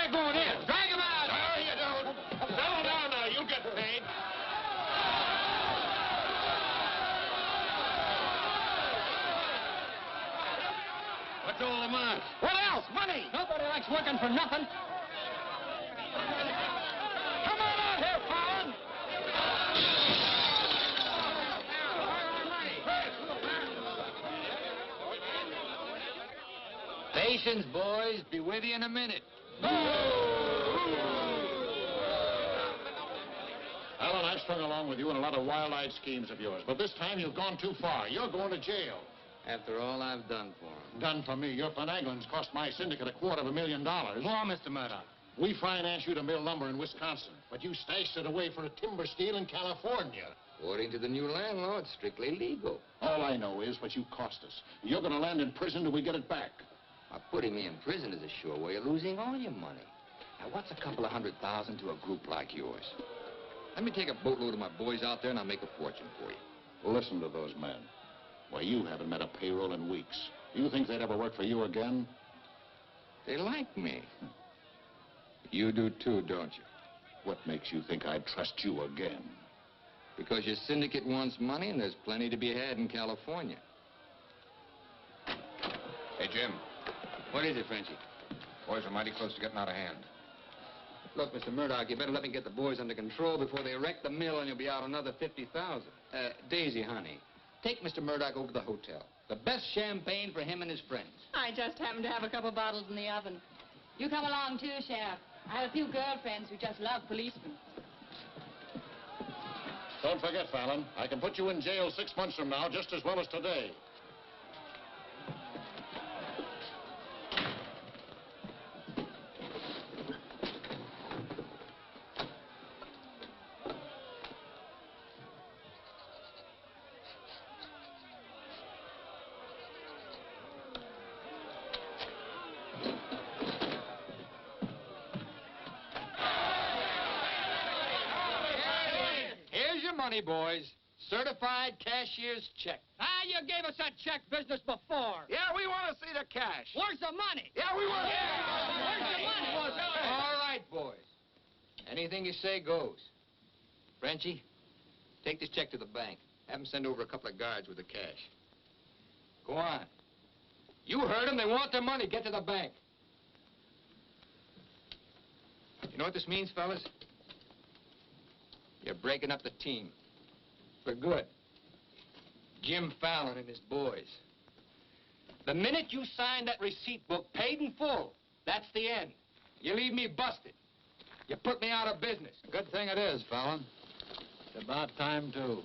they're going in. Drag them out. No, you don't. Settle down now. You'll get paid. What's all the mark? What else? Money. Nobody likes working for nothing. Come on out here, Fallon. Patience, boys. Be with you in a minute. Alan, I've strung along with you in a lot of wild-eyed schemes of yours, but this time you've gone too far. You're going to jail. After all I've done for him. Done for me. Your finagling's cost my syndicate $250,000. Go on, Mr. Murdoch. We financed you to mill lumber in Wisconsin, but you stashed it away for a timber steal in California. According to the new landlord, strictly legal. All I know is what you cost us. You're going to land in prison till we get it back. Now, putting me in prison is a sure way of losing all your money. Now, what's a couple of $100,000 to a group like yours? Let me take a boatload of my boys out there and I'll make a fortune for you. Listen to those men. Why, you haven't met a payroll in weeks. You think they'd ever work for you again? They like me. You do too, don't you? What makes you think I'd trust you again? Because your syndicate wants money and there's plenty to be had in California. Hey, Jim. What is it, Frenchie? Boys are mighty close to getting out of hand. Look, Mr. Murdoch, you better let me get the boys under control before they wreck the mill and you'll be out another $50,000. Daisy, honey, take Mr. Murdoch over to the hotel. The best champagne for him and his friends. I just happen to have a couple bottles in the oven. You come along too, Sheriff. I have a few girlfriends who just love policemen. Don't forget, Fallon, I can put you in jail 6 months from now just as well as today. Money, boys. Certified cashier's check. Ah, you gave us that check business before. Yeah, we want to see the cash. Where's the money? Yeah, we want Where's the money? All right, boys. Anything you say goes. Frenchie, take this check to the bank. Have them send over a couple of guards with the cash. Go on. You heard them. They want their money. Get to the bank. You know what this means, fellas? You're breaking up the team. For good. Jim Fallon and his boys. The minute you sign that receipt book, paid in full, that's the end. You leave me busted. You put me out of business. Good thing it is, Fallon. It's about time, too.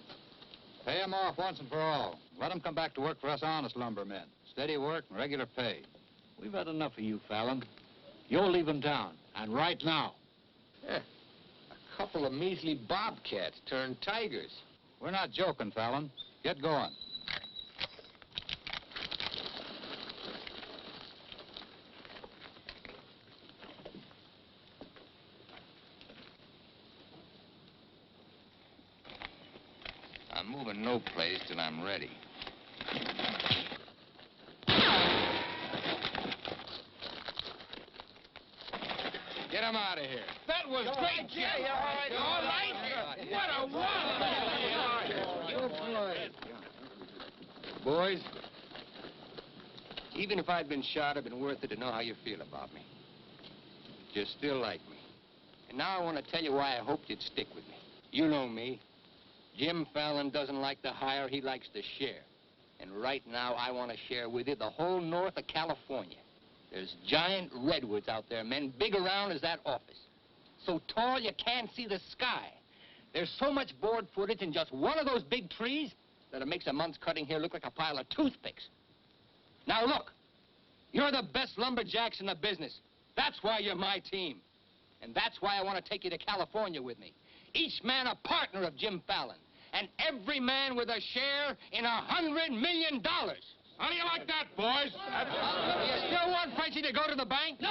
Pay him off once and for all. Let him come back to work for us honest lumbermen. Steady work and regular pay. We've had enough of you, Fallon. You're leaving town, and right now. Yeah. A couple of measly bobcats turned tigers. We're not joking, Fallon. Get going. I'm moving no place till I'm ready. Get him out of here. That was great, Jim. Yeah, all right. All right. What a wonderful. Boys, even if I'd been shot, it'd been worth it to know how you feel about me. You still like me. And now I want to tell you why I hoped you'd stick with me. You know me. Jim Fallon doesn't like to hire, he likes to share. And right now, I want to share with you the whole north of California. There's giant redwoods out there, men, big around as that office. So tall you can't see the sky. There's so much board footage in just one of those big trees that it makes a month's cutting here look like a pile of toothpicks. Now look, you're the best lumberjacks in the business. That's why you're my team. And that's why I want to take you to California with me. Each man a partner of Jim Fallon. And every man with a share in $100 million. How do you like that, boys? You still want Frenchie to go to the bank? No!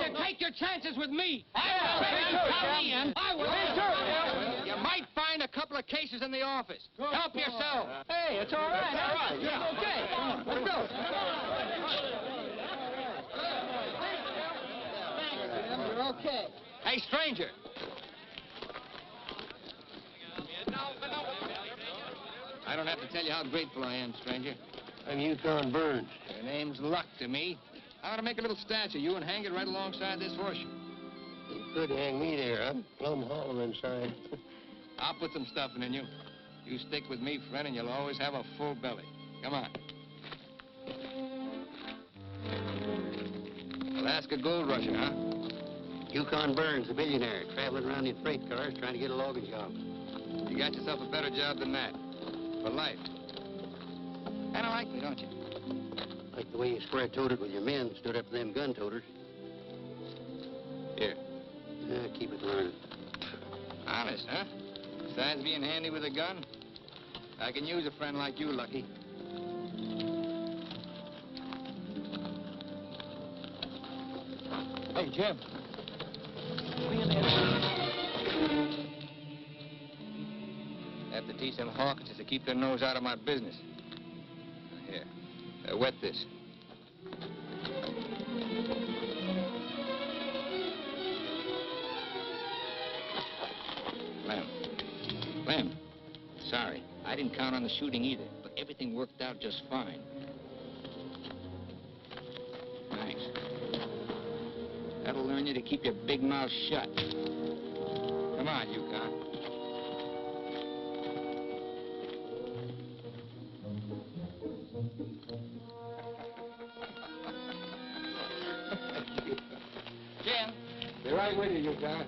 You take your chances with me. I will. You might find a couple of cases in the office. Help yourself. Hey, it's all right. All right, yeah. Okay. Let's go. Hey, stranger. I don't have to tell you how grateful I am, stranger. I'm Yukon Burns. Your name's luck to me. I ought to make a little statue of you and hang it right alongside this horseshoe. You could hang me there. I'm plumb hollow inside. I'll put some stuffing in you. You stick with me, friend, and you'll always have a full belly. Come on. Alaska gold rusher, huh? Yukon Burns, a billionaire, traveling around in freight cars trying to get a logging job. You got yourself a better job than that. For life. Kind of like me, don't you? Like the way you square-toted with your men, stood up to them gun-toters. Here. Keep it running. Honest, huh? Besides being handy with a gun, I can use a friend like you, Lucky. Hey, Jim. Have to teach them Hawkins to keep their nose out of my business. Here, wet this. Lem, sorry. I didn't count on the shooting either, but everything worked out just fine. Thanks. That'll learn you to keep your big mouth shut. Come on, Yukon. Jim. Be right with you, Yukon.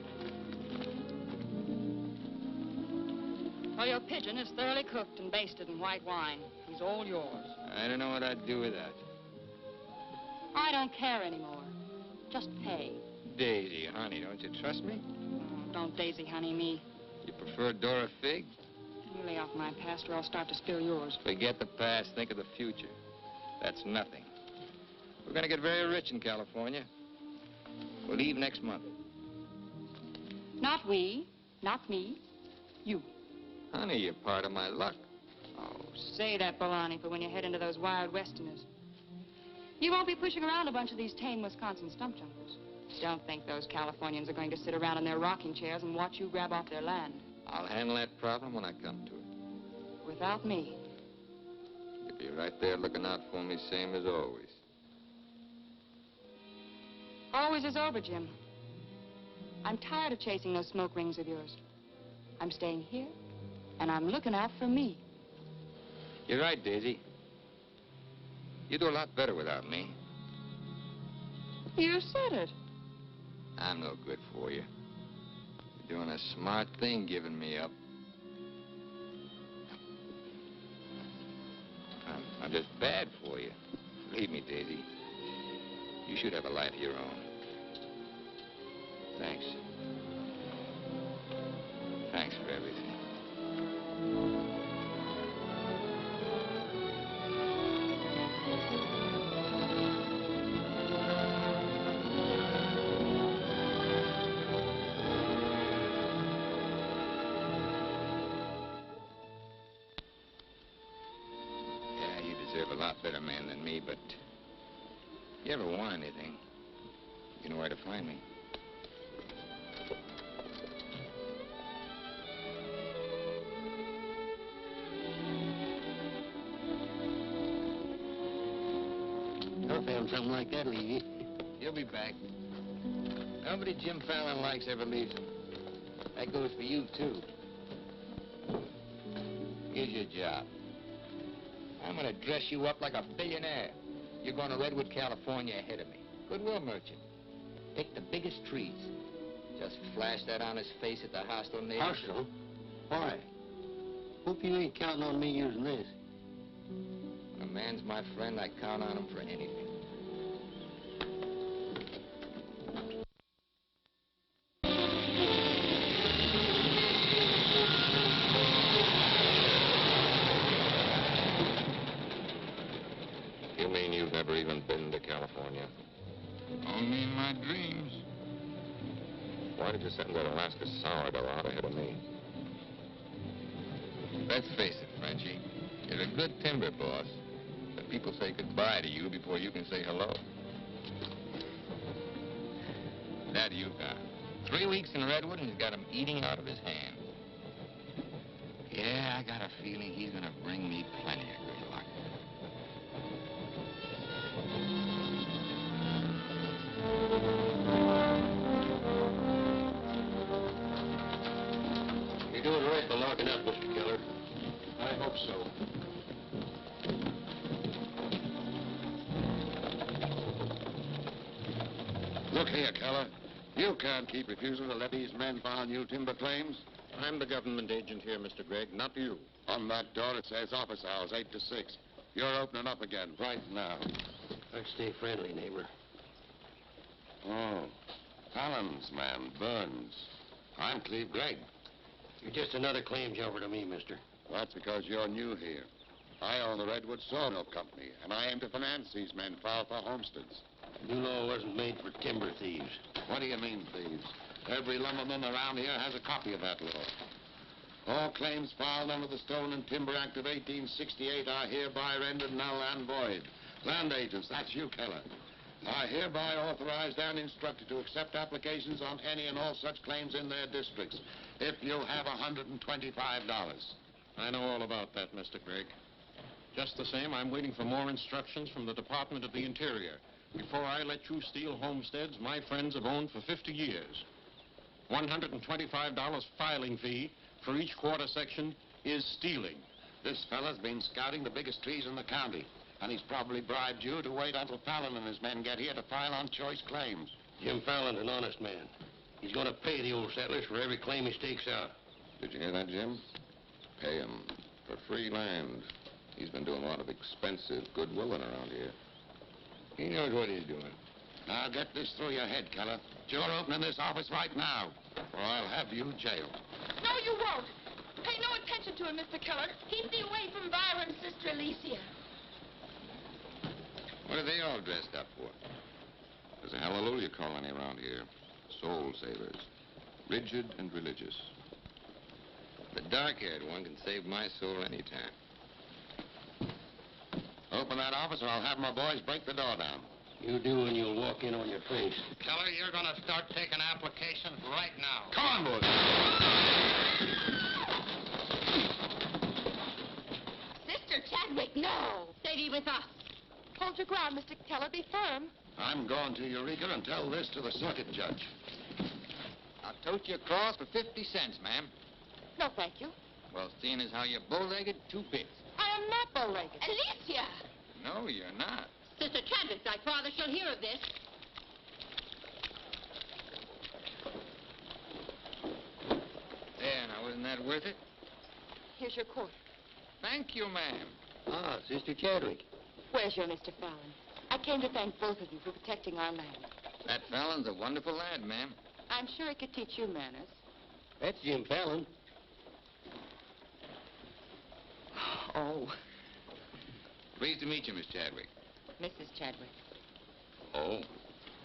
Well, your pigeon is thoroughly cooked and basted in white wine. He's all yours. I don't know what I'd do with that. I don't care anymore. Just pay. Daisy, honey, don't you trust me? Oh, don't daisy honey me. You prefer Dora Fig? You lay off my past or I'll start to spill yours. Forget the past, think of the future. That's nothing. We're going to get very rich in California. We'll leave next month. Not we, not me, you. Honey, you're part of my luck. Oh, say that baloney for when you head into those wild westerners. You won't be pushing around a bunch of these tame Wisconsin stump jumpers. Don't think those Californians are going to sit around in their rocking chairs and watch you grab off their land. I'll handle that problem when I come to it. Without me. You'll be right there looking out for me, same as always. Always is over, Jim. I'm tired of chasing those smoke rings of yours. I'm staying here, and I'm looking out for me. You're right, Daisy. You do a lot better without me. You said it. I'm no good for you. You're doing a smart thing giving me up. I'm just bad for you. Believe me, Daisy. You should have a life of your own. Thanks. Thanks for everything. Yeah, you deserve a lot better man than me, but if you ever want anything, you know where to find me. I found something like that, Levy. You'll be back. Nobody Jim Fallon likes ever leaves him. That goes for you, too. Here's your job. I'm gonna dress you up like a billionaire. You're going to Redwood, California ahead of me. Goodwill merchant. Pick the biggest trees. Just flash that on his face at the hostile neighbors. Hostile? Why? Hope you ain't counting on me using this. When a man's my friend, I count on him for anything. You mean you've never even been to California? Only in my dreams. Why did you send that Alaska sourdough out ahead of me? Let's face it, Frenchie. You're a good timber boss. But people say goodbye to you before you can say hello. That Yukon. 3 weeks in Redwood, and he's got 'em eating out of his hand. Yeah, I got a feeling he's gonna bring me plenty of good luck. You're doing right by locking up, Mr. Keller. I hope so. Look here, Keller. You can't keep refusing to let these men file new timber claims. I'm the government agent here, Mr. Gregg, not you. On that door it says office hours, 8 to 6. You're opening up again right now. Let's stay friendly, neighbor. Oh, Fallon's man, Burns. I'm Cleve Gregg. You're just another claim jumper to me, mister. That's because you're new here. I own the Redwood Sawmill Company, and I aim to finance these men filed for homesteads. New law wasn't made for timber thieves. What do you mean, thieves? Every lumberman around here has a copy of that law. All claims filed under the Stone and Timber Act of 1868 are hereby rendered null and void. Land agents, that's you, Keller, are hereby authorized and instructed to accept applications on any and all such claims in their districts if you have $125. I know all about that, Mr. Gregg. Just the same, I'm waiting for more instructions from the Department of the Interior before I let you steal homesteads my friends have owned for 50 years. $125 filing fee for each quarter section is stealing. This fella's been scouting the biggest trees in the county, and he's probably bribed you to wait until Fallon and his men get here to file on choice claims. Jim Fallon's an honest man. He's going to pay the old settlers for every claim he stakes out. Did you hear that, Jim? Pay him for free land. He's been doing a lot of expensive goodwilling around here. He knows what he's doing. Now get this through your head, Keller. You're opening this office right now, or I'll have you jailed. No, you won't. Pay no attention to him, Mr. Keller. Keep me away from Byron's sister, Alicia. What are they all dressed up for? There's a hallelujah colony around here. Soul savers. Rigid and religious. The dark-haired one can save my soul anytime. Open that office, or I'll have my boys break the door down. You do, and you'll walk in on your face. Keller, you're going to start taking applications right now. Come on, boys. Sister Chadwick, no. Stay with us. Hold your ground, Mr. Keller. Be firm. I'm going to Eureka and tell this to the circuit judge. I'll tote you across for 50 cents, ma'am. No, thank you. Well, seeing as how you're bow-legged, 2 bits. I am not bow-legged. Alicia! No, you're not. Sister Chadwick, thy father shall hear of this. There, now, wasn't that worth it? Here's your quarter. Thank you, ma'am. Ah, Sister Chadwick. Where's your Mr. Fallon? I came to thank both of you for protecting our land. That Fallon's a wonderful lad, ma'am. I'm sure he could teach you manners. That's Jim Fallon. Oh, Pleased to meet you, Miss Chadwick. Mrs. Chadwick. Oh?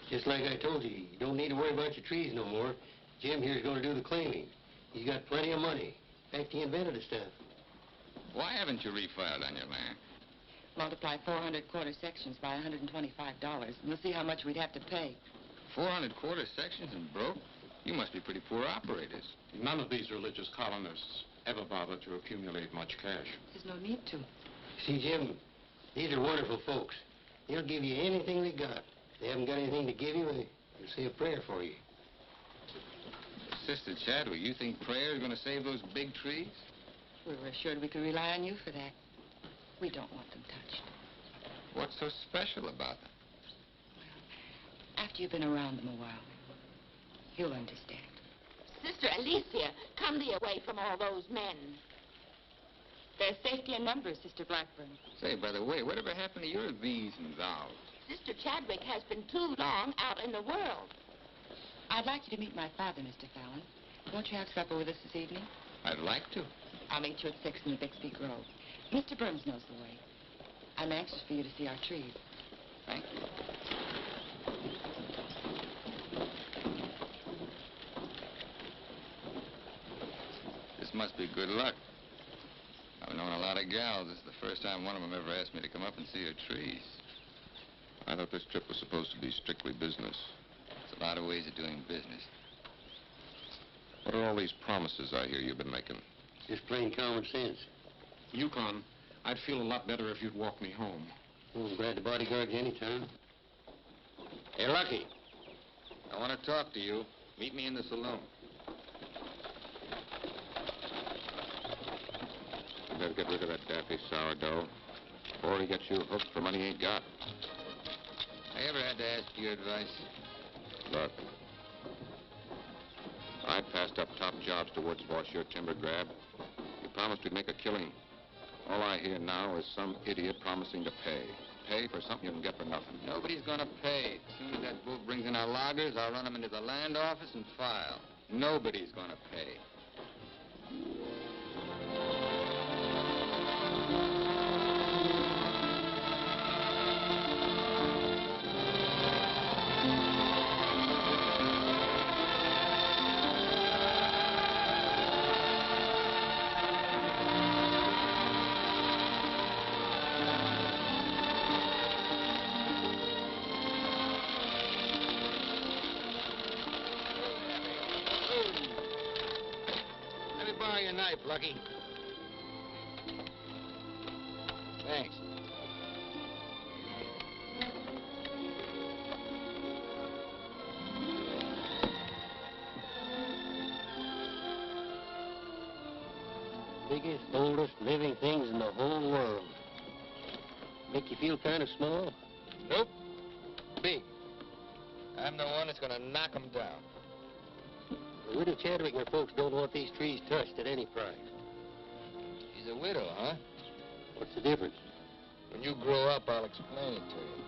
Just like I told you, you don't need to worry about your trees no more. Jim here's going to do the claiming. He's got plenty of money. In fact, he invented the stuff. Why haven't you refiled on your land? Multiply 400 quarter sections by $125, and you'll see how much we'd have to pay. 400 quarter sections and broke? You must be pretty poor operators. None of these religious colonists ever bothered to accumulate much cash. There's no need to. See, Jim, these are wonderful folks. They'll give you anything they got. If they haven't got anything to give you, they'll say a prayer for you. Sister Chadwick, you think prayer is going to save those big trees? We were assured we could rely on you for that. We don't want them touched. What's so special about them? After you've been around them a while, you'll understand. Sister Alicia, come thee away from all those men. There's safety in numbers, Sister Blackburn. Say, by the way, whatever happened to your these and thous? Sister Chadwick has been too long out in the world. I'd like you to meet my father, Mr. Fallon. Won't you have supper with us this evening? I'd like to. I'll meet you at 6 in the Bixby Grove. Mr. Burns knows the way. I'm anxious for you to see our trees. Thank you. This must be good luck. I've known a lot of gals. This is the first time one of them ever asked me to come up and see her trees. I thought this trip was supposed to be strictly business. There's a lot of ways of doing business. What are all these promises I hear you've been making? Just plain common sense. Yukon, I'd feel a lot better if you'd walk me home. Oh, I'm glad to bodyguard you anytime. Hey, Lucky. I want to talk to you. Meet me in the saloon. You better get rid of that daffy sourdough before he gets you hooked for money he ain't got. I ever had to ask your advice? Look, I passed up top jobs to Woods boss your timber grab. You promised we'd make a killing. All I hear now is some idiot promising to pay. Pay for something you can get for nothing. Nobody's gonna pay. As soon as that bull brings in our loggers, I'll run them into the land office and file. Nobody's gonna pay. Lucky. Thanks. Biggest, oldest living things in the whole world. Make you feel kind of small? Nope. Big. I'm the one that's gonna knock them down. The widow Chadwick and her folks don't want these trees touched at any price. She's a widow, huh? What's the difference? When you grow up, I'll explain it to you.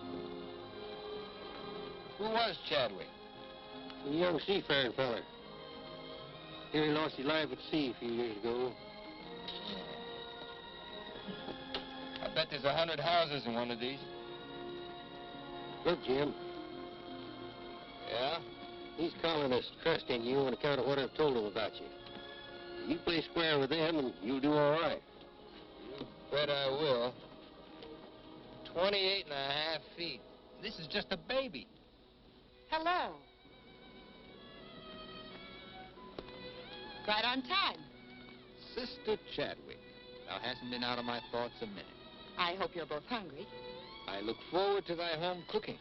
Who was Chadwick? A young seafaring feller. Here he lost his life at sea a few years ago. I bet there's 100 houses in one of these. Look, Jim. Yeah? These colonists trust in you on account of what I've told them about you. You play square with them, and you'll do all right. You bet I will. 28 and a half feet. This is just a baby. Hello. Right on time. Sister Chadwick. Thou hasn't been out of my thoughts a minute. I hope you're both hungry. I look forward to thy home cooking.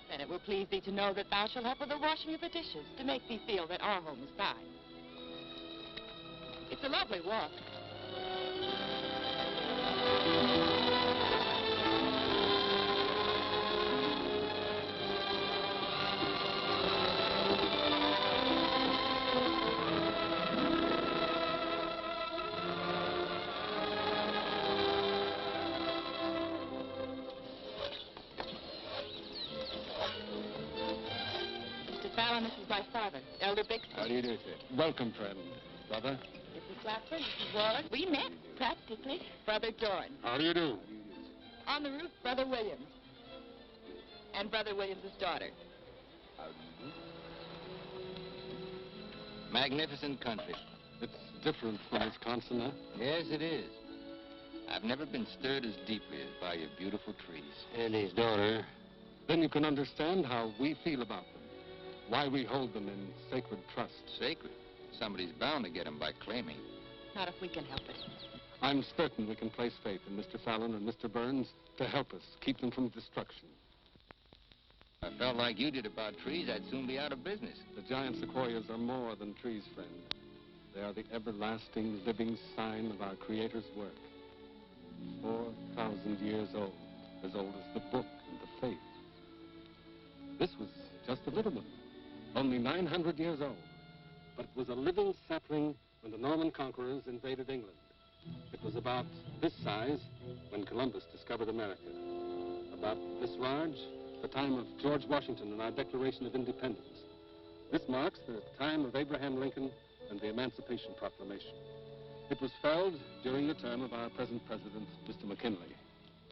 Then it will please thee to know that thou shalt help with the washing of the dishes to make thee feel that our home is thine. It's a lovely walk. This is my father, Elder Bixby. How do you do, sir? Welcome, friend. Brother. Mrs. Clapper, Mrs. Warren. We met, practically. Brother Dorn. How do you do? On the roof, Brother Williams. And Brother Williams' daughter. Magnificent country. It's different from Wisconsin, huh? Yes, it is. I've never been stirred as deeply as by your beautiful trees. And his daughter. Then you can understand how we feel about them. Why we hold them in sacred trust. Sacred? Somebody's bound to get them by claiming. Not if we can help it. I'm certain we can place faith in Mr. Fallon and Mr. Burns to help us keep them from destruction. If I felt like you did about trees, I'd soon be out of business. The giant sequoias are more than trees, friend. They are the everlasting, living sign of our Creator's work. 4,000 years old as the book and the faith. This was just a little one. Only 900 years old, but it was a living sapling when the Norman conquerors invaded England. It was about this size when Columbus discovered America. About this large, the time of George Washington and our Declaration of Independence. This marks the time of Abraham Lincoln and the Emancipation Proclamation. It was felled during the term of our present president, Mr. McKinley.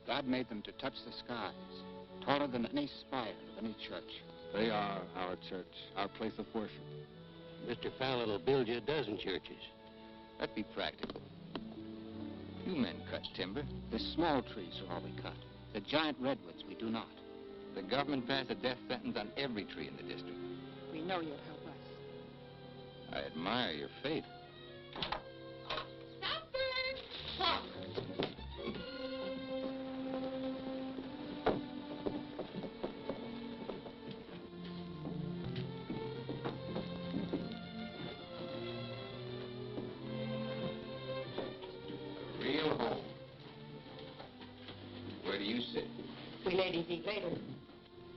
God made them to touch the skies, taller than any spire of any church. They are our church, our place of worship. Mr. Fallon will build you a dozen churches. Let's be practical. You men cut timber. The small trees are all we cut. The giant redwoods we do not. The government passed a death sentence on every tree in the district. We know you'll help us. I admire your faith. A real home. Where do you sit? We ladies eat later.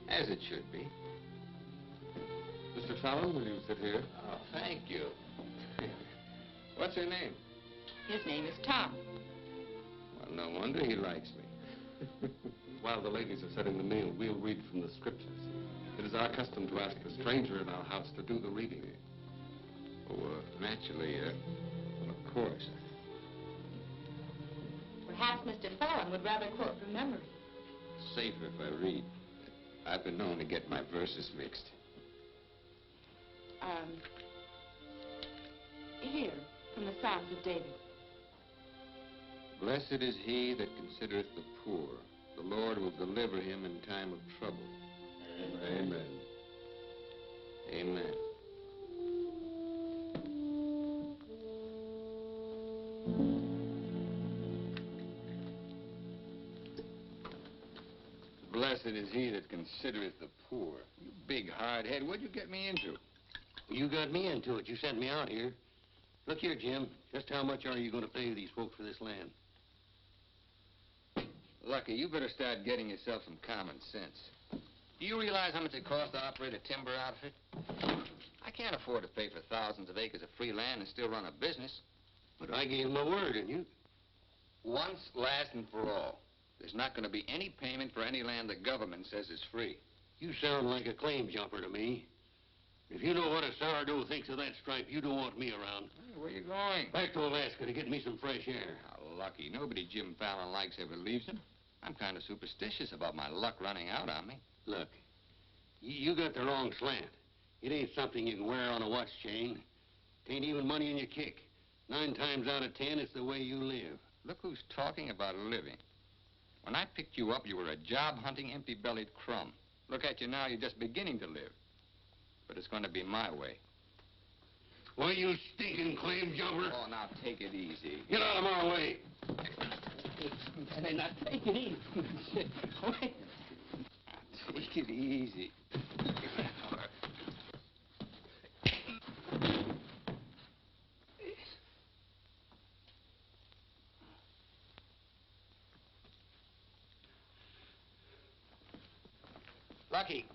As it should be. Mr. Fallon, will you sit here? Oh, thank you. What's her name? His name is Tom. Well, no wonder he likes me. While the ladies are setting the meal, we'll read from the scriptures. It is our custom to ask a stranger in our house to do the reading. Oh, naturally, of course. Perhaps Mr. Fallon would rather quote from memory. Safer if I read. I've been known to get my verses mixed. Here, from the Psalms of David. Blessed is he that considereth the poor. The Lord will deliver him in time of trouble. Amen. Amen. Blessed is he that considereth the poor. You big hard head, what'd you get me into? You got me into it. You sent me out here. Look here, Jim. Just how much are you going to pay these folks for this land? Lucky, you better start getting yourself some common sense. Do you realize how much it costs to operate a timber outfit? I can't afford to pay for thousands of acres of free land and still run a business. But I gave my word, didn't you? Once, last, and for all. There's not going to be any payment for any land the government says is free. You sound like a claim jumper to me. If you know what a sourdough thinks of that stripe, you don't want me around. Hey, where you going? Back to Alaska to get me some fresh air. How lucky. Nobody Jim Fallon likes ever leaves him. I'm kind of superstitious about my luck running out on me. Look, you got the wrong slant. It ain't something you can wear on a watch chain. It ain't even money in your kick. 9 times out of 10, it's the way you live. Look who's talking about living. When I picked you up, you were a job-hunting, empty-bellied crumb. Look at you now, you're just beginning to live. But it's going to be my way. Why, you stinking claim jumper? Oh, now take it easy. Get out of my way. Hey, now take it easy. Wait. Now, take it easy. Lucky.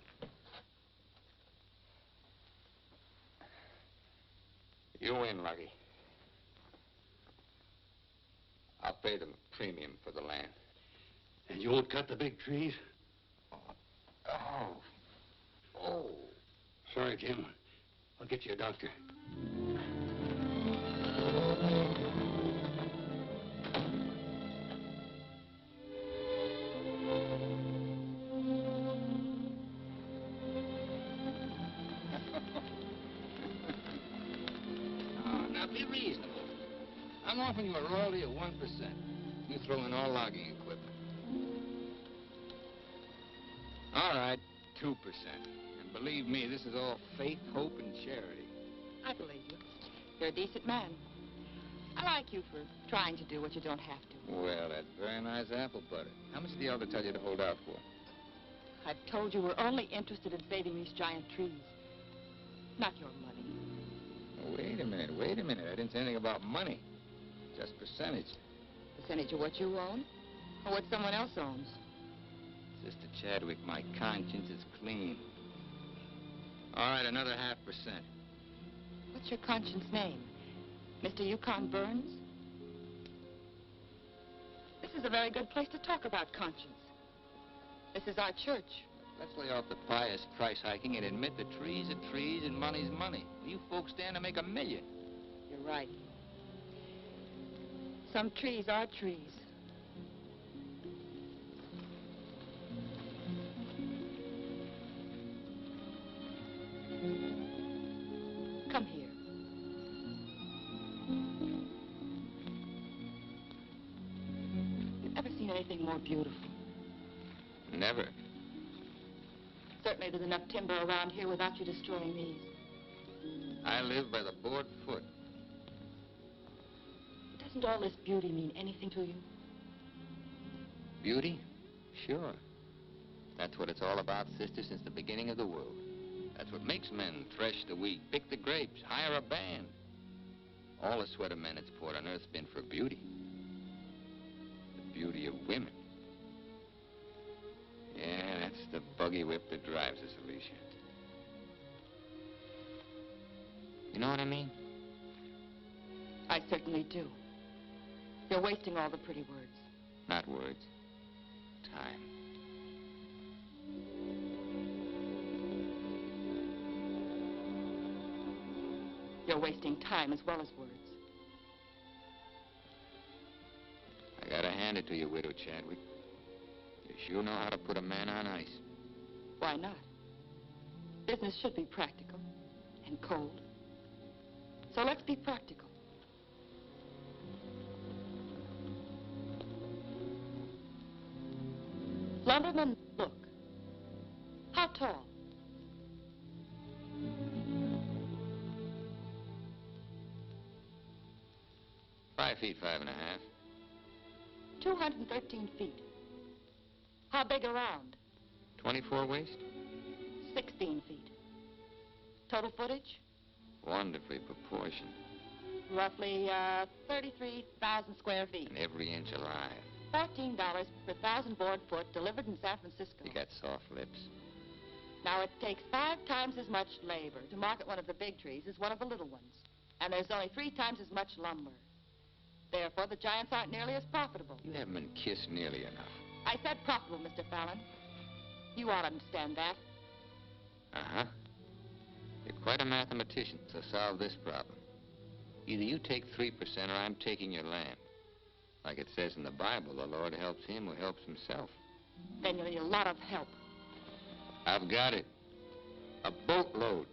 You win, Lucky. I'll pay the premium for the land. And you won't cut the big trees? Oh. Sorry, Jim. I'll get you a doctor. Now be reasonable. I'm offering you a royalty of 1%. You throw in all logging equipment. All right, 2%. And believe me, this is all faith, hope, and charity. I believe you. You're a decent man. I like you for trying to do what you don't have to. Well, that's very nice apple butter. How much did the elder tell you to hold out for? I've told you we're only interested in saving these giant trees. Not your money. Wait a minute. I didn't say anything about money. Just percentage. Percentage of what you own? Or what someone else owns? Sister Chadwick, my conscience is clean. All right, another 0.5%. What's your conscience name? Mr. Yukon Burns? This is a very good place to talk about conscience. This is our church. Let's lay off the pious price hiking and admit that trees are trees and money's money. You folks stand to make $1 million. You're right. Some trees are trees. Come here. You've ever seen anything more beautiful? Never. Certainly there's enough timber around here without you destroying these. I live by the board foot. Doesn't all this beauty mean anything to you? Beauty? Sure. That's what it's all about, sister, since the beginning of the world. That's what makes men thresh the wheat, pick the grapes, hire a band. All the sweat of men that's poured on earth's been for beauty. The beauty of women. Yeah, that's the buggy whip that drives us, Alicia. You know what I mean? I certainly do. You're wasting all the pretty words. Not words. Time. You're wasting time as well as words. I gotta hand it to you, Widow Chadwick. You sure know how to put a man on ice. Why not? Business should be practical and cold. So let's be practical. Lumberman, look. How tall? $5 feet, 5 1/2. 213 feet. How big around? 24 waist? 16 feet. Total footage? Wonderfully proportioned. Roughly 33,000 square feet. And every inch alive. $14 per 1,000 board foot delivered in San Francisco. You got soft lips. Now, it takes 5 times as much labor to market one of the big trees as one of the little ones. And there's only 3 times as much lumber. Therefore, the giants aren't nearly as profitable. You haven't been kissed nearly enough. I said profitable, Mr. Fallon. You ought to understand that. Uh-huh. You're quite a mathematician, so solve this problem. Either you take 3% or I'm taking your land. Like it says in the Bible, the Lord helps him who helps himself. Then you'll need a lot of help. I've got it. A boatload.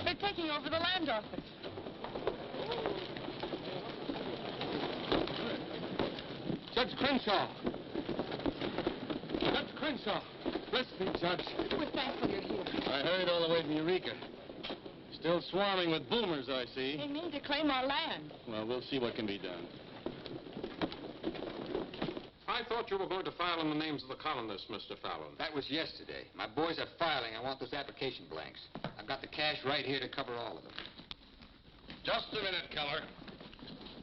They're taking over the land office. Judge Crenshaw! Judge Crenshaw! Bless me, Judge. We're thankful you're here. I heard all the way from Eureka. Still swarming with boomers, I see. They mean to claim our land. Well, we'll see what can be done. I thought you were going to file in the names of the colonists, Mr. Fallon. That was yesterday. My boys are filing. I want those application blanks. I've got the cash right here to cover all of them. Just a minute, Keller.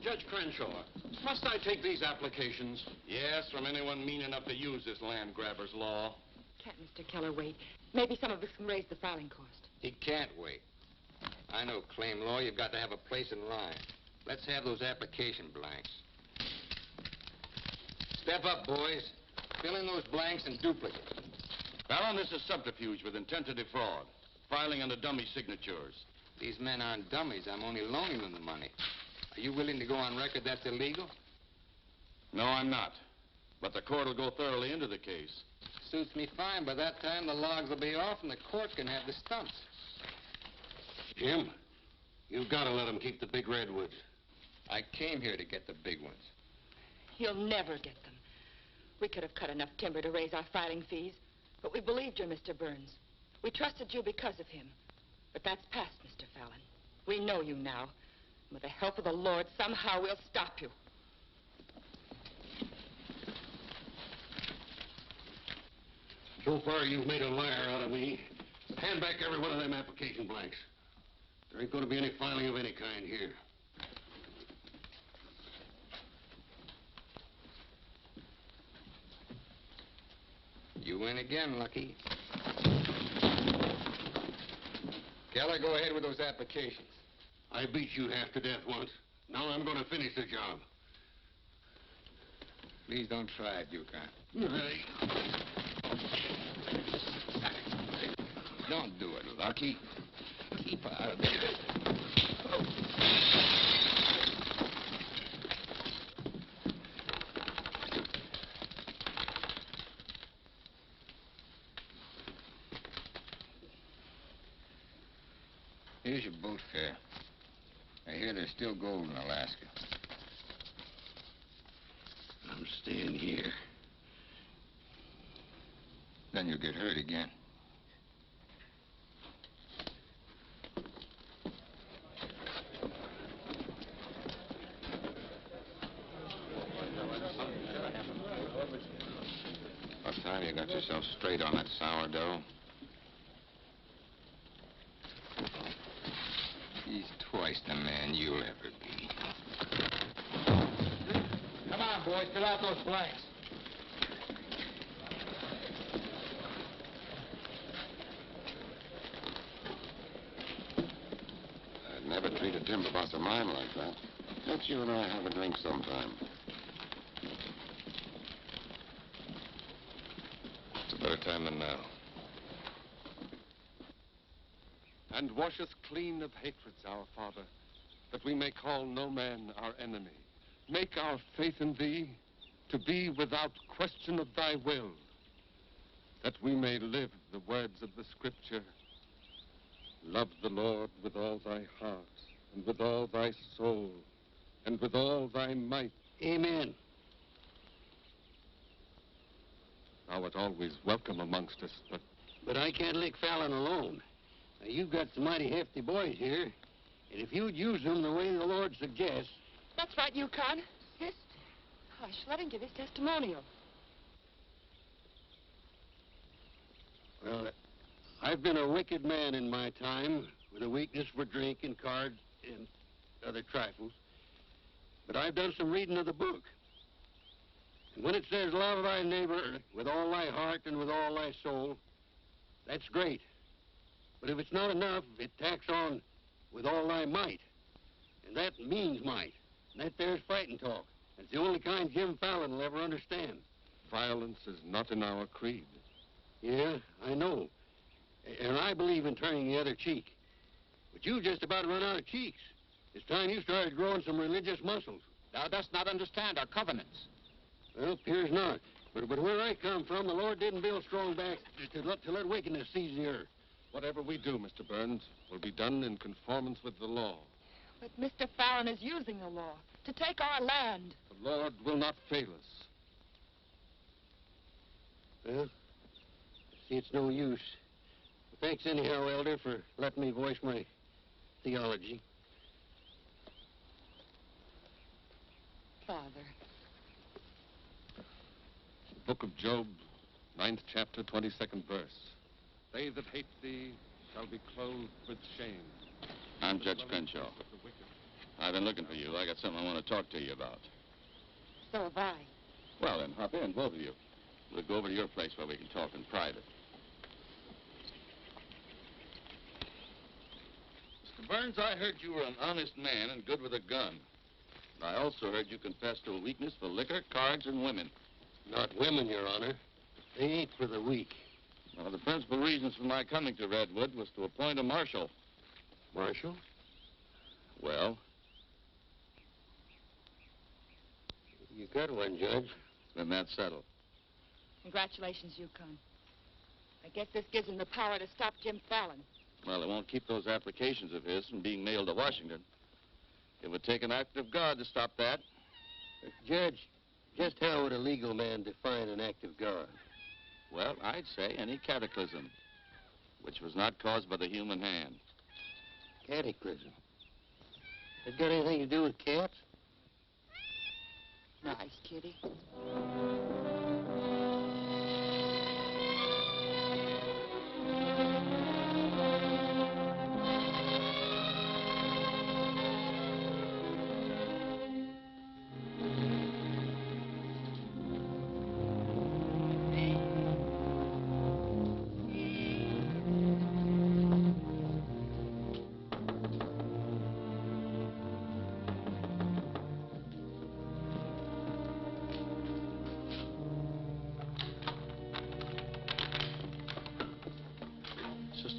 Judge Crenshaw, must I take these applications? Yes, from anyone mean enough to use this land grabber's law. Can't Mr. Keller wait? Maybe some of us can raise the filing cost. He can't wait. I know claim law. You've got to have a place in line. Let's have those application blanks. Step up, boys. Fill in those blanks and duplicate. Fallon, this is subterfuge with intent to defraud. Filing under dummy signatures. These men aren't dummies. I'm only loaning them the money. Are you willing to go on record that's illegal? No, I'm not. But the court will go thoroughly into the case. Suits me fine. By that time, the logs will be off and the court can have the stumps. Jim, you've got to let them keep the big redwoods. I came here to get the big ones. You'll never get them. We could have cut enough timber to raise our filing fees, but we believed you, Mr. Burns. We trusted you because of him. But that's past, Mr. Fallon. We know you now. And with the help of the Lord, somehow we'll stop you. So far, you've made a liar out of me. Hand back every one of them application blanks. There ain't going to be any filing of any kind here. You win again, Lucky. Keller, go ahead with those applications. I beat you half to death once. Now I'm going to finish the job. Please don't try it, Yukon. Don't do it, Lucky. Keep out of there. Here's your boat fare. I hear there's still gold in Alaska. I'm staying here. Then you'll get hurt again. What time you got yourself straight on that sourdough? He's twice the man you'll ever be. Come on, boys, fill out those blanks. I'd never treat a timber boss of mine like that. Let's you and I have a drink sometime. It's a better time than now. And wash us clean of hatreds, our Father, that we may call no man our enemy. Make our faith in thee to be without question of thy will, that we may live the words of the Scripture. Love the Lord with all thy heart, and with all thy soul, and with all thy might. Amen. Thou art always welcome amongst us, But I can't lick Fallon alone. Now, you've got some mighty hefty boys here, and if you'd use them the way the Lord suggests... That's right, Yukon. Yes. Hush, let him give his testimonial. Well, I've been a wicked man in my time, with a weakness for drink and cards and other trifles. But I've done some reading of the book. And when it says, love thy neighbor with all thy heart and with all thy soul, that's great. But if it's not enough, it tacks on with all thy might. And that means might. And that there's fighting talk. It's the only kind Jim Fallon will ever understand. violence is not in our creed. Yeah, I know. And I believe in turning the other cheek. But you just about run out of cheeks. It's time you started growing some religious muscles. Thou dost not understand our covenants. Well, appears not. But where I come from, the Lord didn't build strong backs to let wickedness seize the earth. Whatever we do, Mr. Burns, will be done in conformance with the law. But Mr. Fallon is using the law to take our land. The Lord will not fail us. Well, see, it's no use. Thanks anyhow, Elder, for letting me voice my theology. Father. Book of Job, 9th chapter, 22nd verse. They that hate thee shall be clothed with shame. I'm Judge Crenshaw. I've been looking for you. I got something I want to talk to you about. So have I. Well, then, hop in, both of you. We'll go over to your place where we can talk in private. Mr. Burns, I heard you were an honest man and good with a gun. I also heard you confess to a weakness for liquor, cards, and women. Not women, Your Honor. They ain't for the weak. One of the principal reasons for my coming to Redwood was to appoint a marshal. Marshal? Well? You got one, Judge. Then that's settled. Congratulations, Yukon. I guess this gives him the power to stop Jim Fallon. Well, it won't keep those applications of his from being mailed to Washington. It would take an act of God to stop that. Judge, just how would a legal man define an act of God? Well, I'd say any cataclysm which was not caused by the human hand. Cataclysm? It got anything to do with cats? Nice, kitty.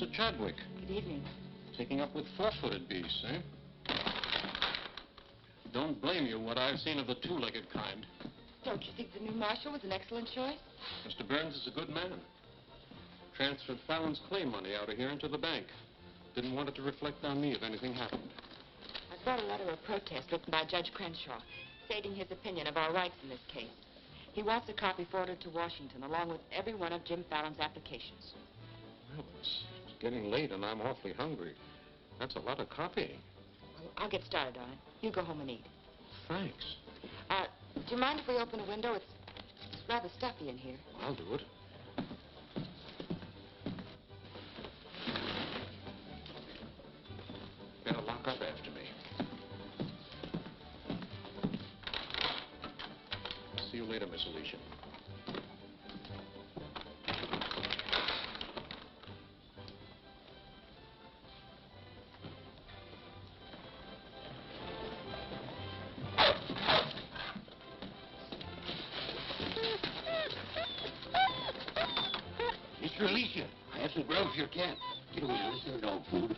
Sister Chadwick. Good evening. Taking up with four-footed beasts, eh? Don't blame you what I've seen of the two-legged kind. Don't you think the new marshal was an excellent choice? Mr. Burns is a good man. Transferred Fallon's claim money out of here into the bank. Didn't want it to reflect on me if anything happened. I've brought a letter of protest written by Judge Crenshaw, stating his opinion of our rights in this case. He wants a copy forwarded to Washington, along with every one of Jim Fallon's applications. Well, it's getting late, and I'm awfully hungry. That's a lot of copying. Well, I'll get started on it. You go home and eat. Thanks. Do you mind if we open a window? It's rather stuffy in here. I'll do it. Better lock up after me. See you later, Miss Alicia. Mr. Alicia, I have some grub for your cat. Get away, this is dog food.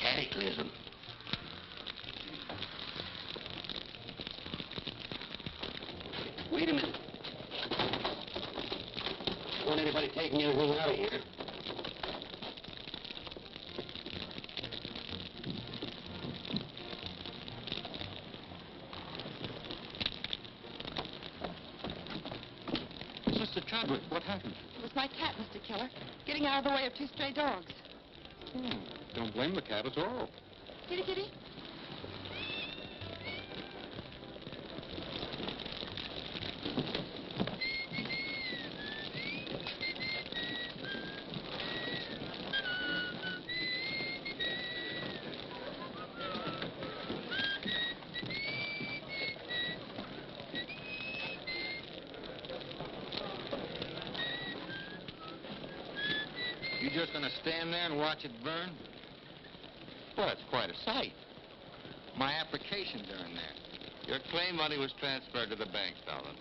Cataclysm. Wait a minute. Don't want anybody taking anything out of here. Sister Chadwick, what happened? It was my cat, Mr. Keller, getting out of the way of two stray dogs. Don't blame the cat at all. Kitty, kitty. You just gonna stand there and watch it burn? Well, it's quite a sight. My applications are in there. Your claim money was transferred to the bank, Fallon.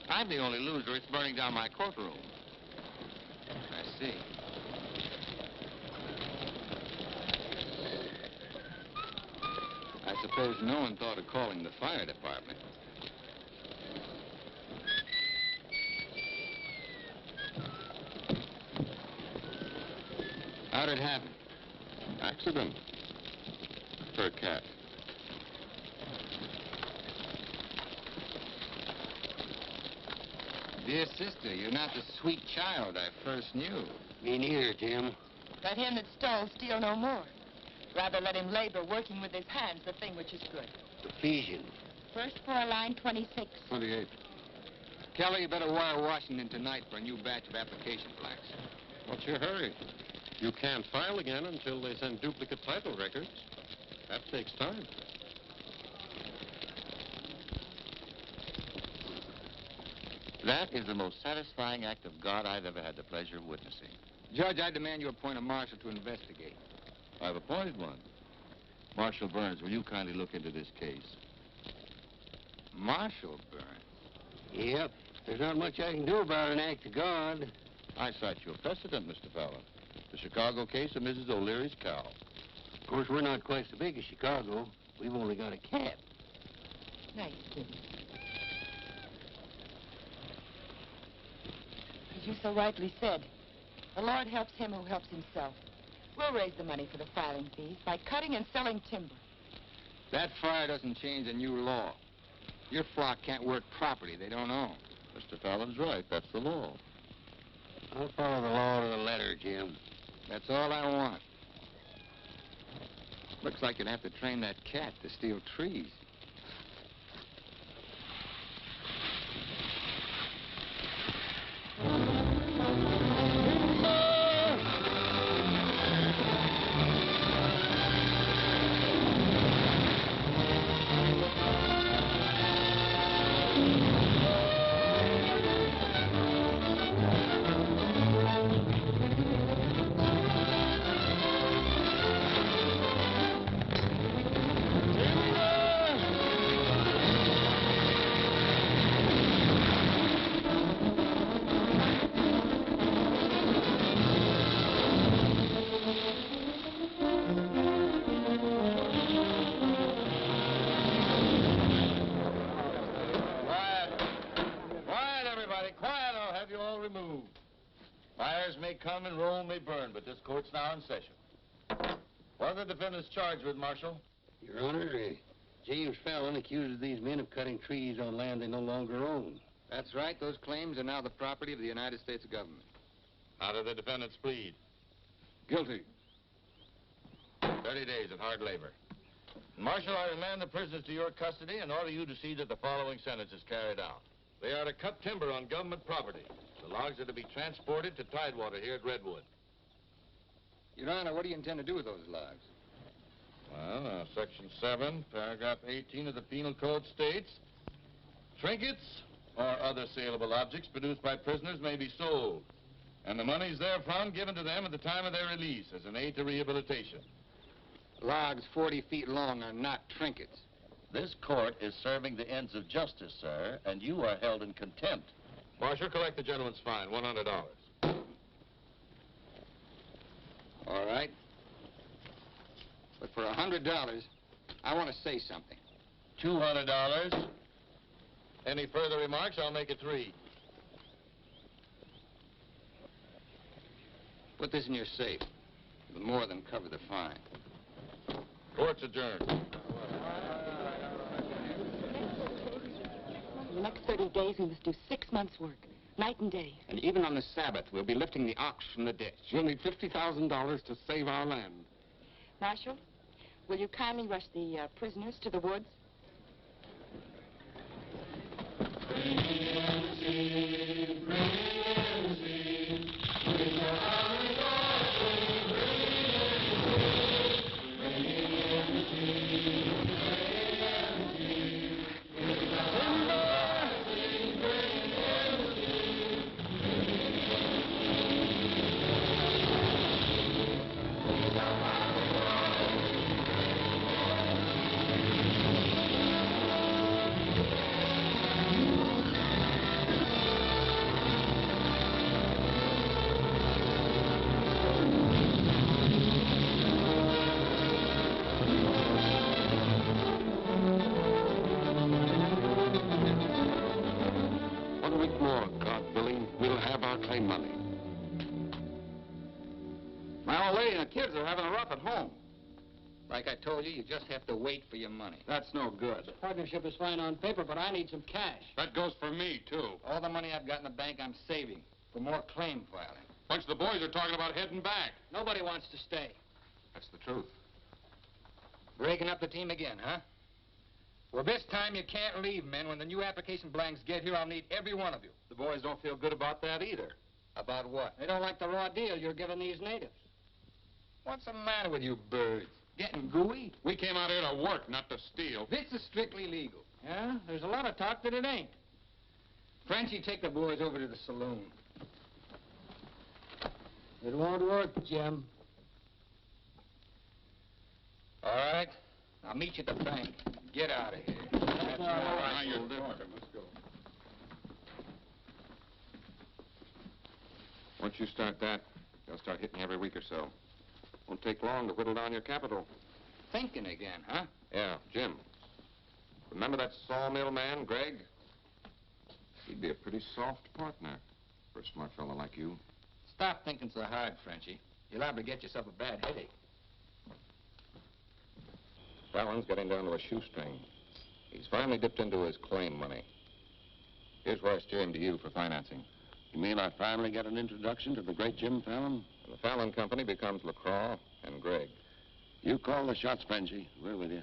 I'm the only loser. It's burning down my courtroom. I see. I suppose no one thought of calling the fire department. How'd it happen? Accident. For a cat. Dear sister, you're not the sweet child I first knew. Me neither, Jim. Let him that stole steal no more. Rather let him labor, working with his hands, the thing which is good. Ephesians. First floor, line 26. 28. Kelly, you better wire Washington tonight for a new batch of application plaques. What's your hurry? You can't file again until they send duplicate title records. That takes time. That is the most satisfying act of God I've ever had the pleasure of witnessing. Judge, I demand you appoint a marshal to investigate. I've appointed one. Marshal Burns, will you kindly look into this case? Marshal Burns? Yep. There's not much I can do about an act of God. I cite you a precedent, Mr. Fallon. The Chicago case of Mrs. O'Leary's cow. Of course, we're not quite so big as Chicago. We've only got a cat. Nice, kid. As you so rightly said, the Lord helps him who helps himself. We'll raise the money for the filing fees by cutting and selling timber. That fire doesn't change the new law. Your flock can't work property they don't own. Mr. Fallon's right. That's the law. I'll follow the law to the letter, Jim. That's all I want. Looks like you'd have to train that cat to steal trees. but this court's now in session. What are the defendants charged with, Marshal? Your Honor, James Fallon accuses these men of cutting trees on land they no longer own. That's right. Those claims are now the property of the United States government. How do the defendants plead? Guilty. 30 days of hard labor. Marshal, I remand the prisoners to your custody and order you to see that the following sentence is carried out. They are to cut timber on government property. The logs are to be transported to Tidewater here at Redwood. Your Honor, what do you intend to do with those logs? Well, Section 7, Paragraph 18 of the Penal Code states, trinkets or other saleable objects produced by prisoners may be sold, and the monies therefrom given to them at the time of their release as an aid to rehabilitation. Logs 40 feet long are not trinkets. This court is serving the ends of justice, sir, and you are held in contempt. Marshal, collect the gentleman's fine, $100. All right. But for $100, I want to say something. $200. Any further remarks, I'll make it 3. Put this in your safe. It'll more than cover the fine. Court's adjourned. For the next 30 days, we must do 6 months' work, night and day. And even on the Sabbath, we'll be lifting the ox from the ditch. We'll need $50,000 to save our land. Marshal, will you kindly rush the prisoners to the woods? Kids are having a rough at home. Like I told you, you just have to wait for your money. That's no good. The partnership is fine on paper, but I need some cash. That goes for me, too. All the money I've got in the bank, I'm saving for more claim filing. Bunch of the boys are talking about heading back. Nobody wants to stay. That's the truth. Breaking up the team again, huh? Well, this time you can't leave, men. When the new application blanks get here, I'll need every one of you. The boys don't feel good about that either. About what? They don't like the raw deal you're giving these natives. What's the matter with you birds? Getting gooey? We came out here to work, not to steal. This is strictly legal. Yeah? There's a lot of talk that it ain't. Frenchie, take the boys over to the saloon. It won't work, Jim. All right. I'll meet you at the bank. Get out of here. That's all right. Now you're talking. Let's go. Once you start that, they'll start hitting you every week or so. Won't take long to whittle down your capital. Thinking again, huh? Yeah, Jim. Remember that sawmill man, Greg? He'd be a pretty soft partner for a smart fellow like you. Stop thinking so hard, Frenchie. You're liable to get yourself a bad headache. Fallon's getting down to a shoestring. He's finally dipped into his claim money. Here's where I steer him to you for financing. You mean I finally get an introduction to the great Jim Fallon? And the Fallon Company becomes LaCroix and Gregg. You call the shots, Benji. We're with you.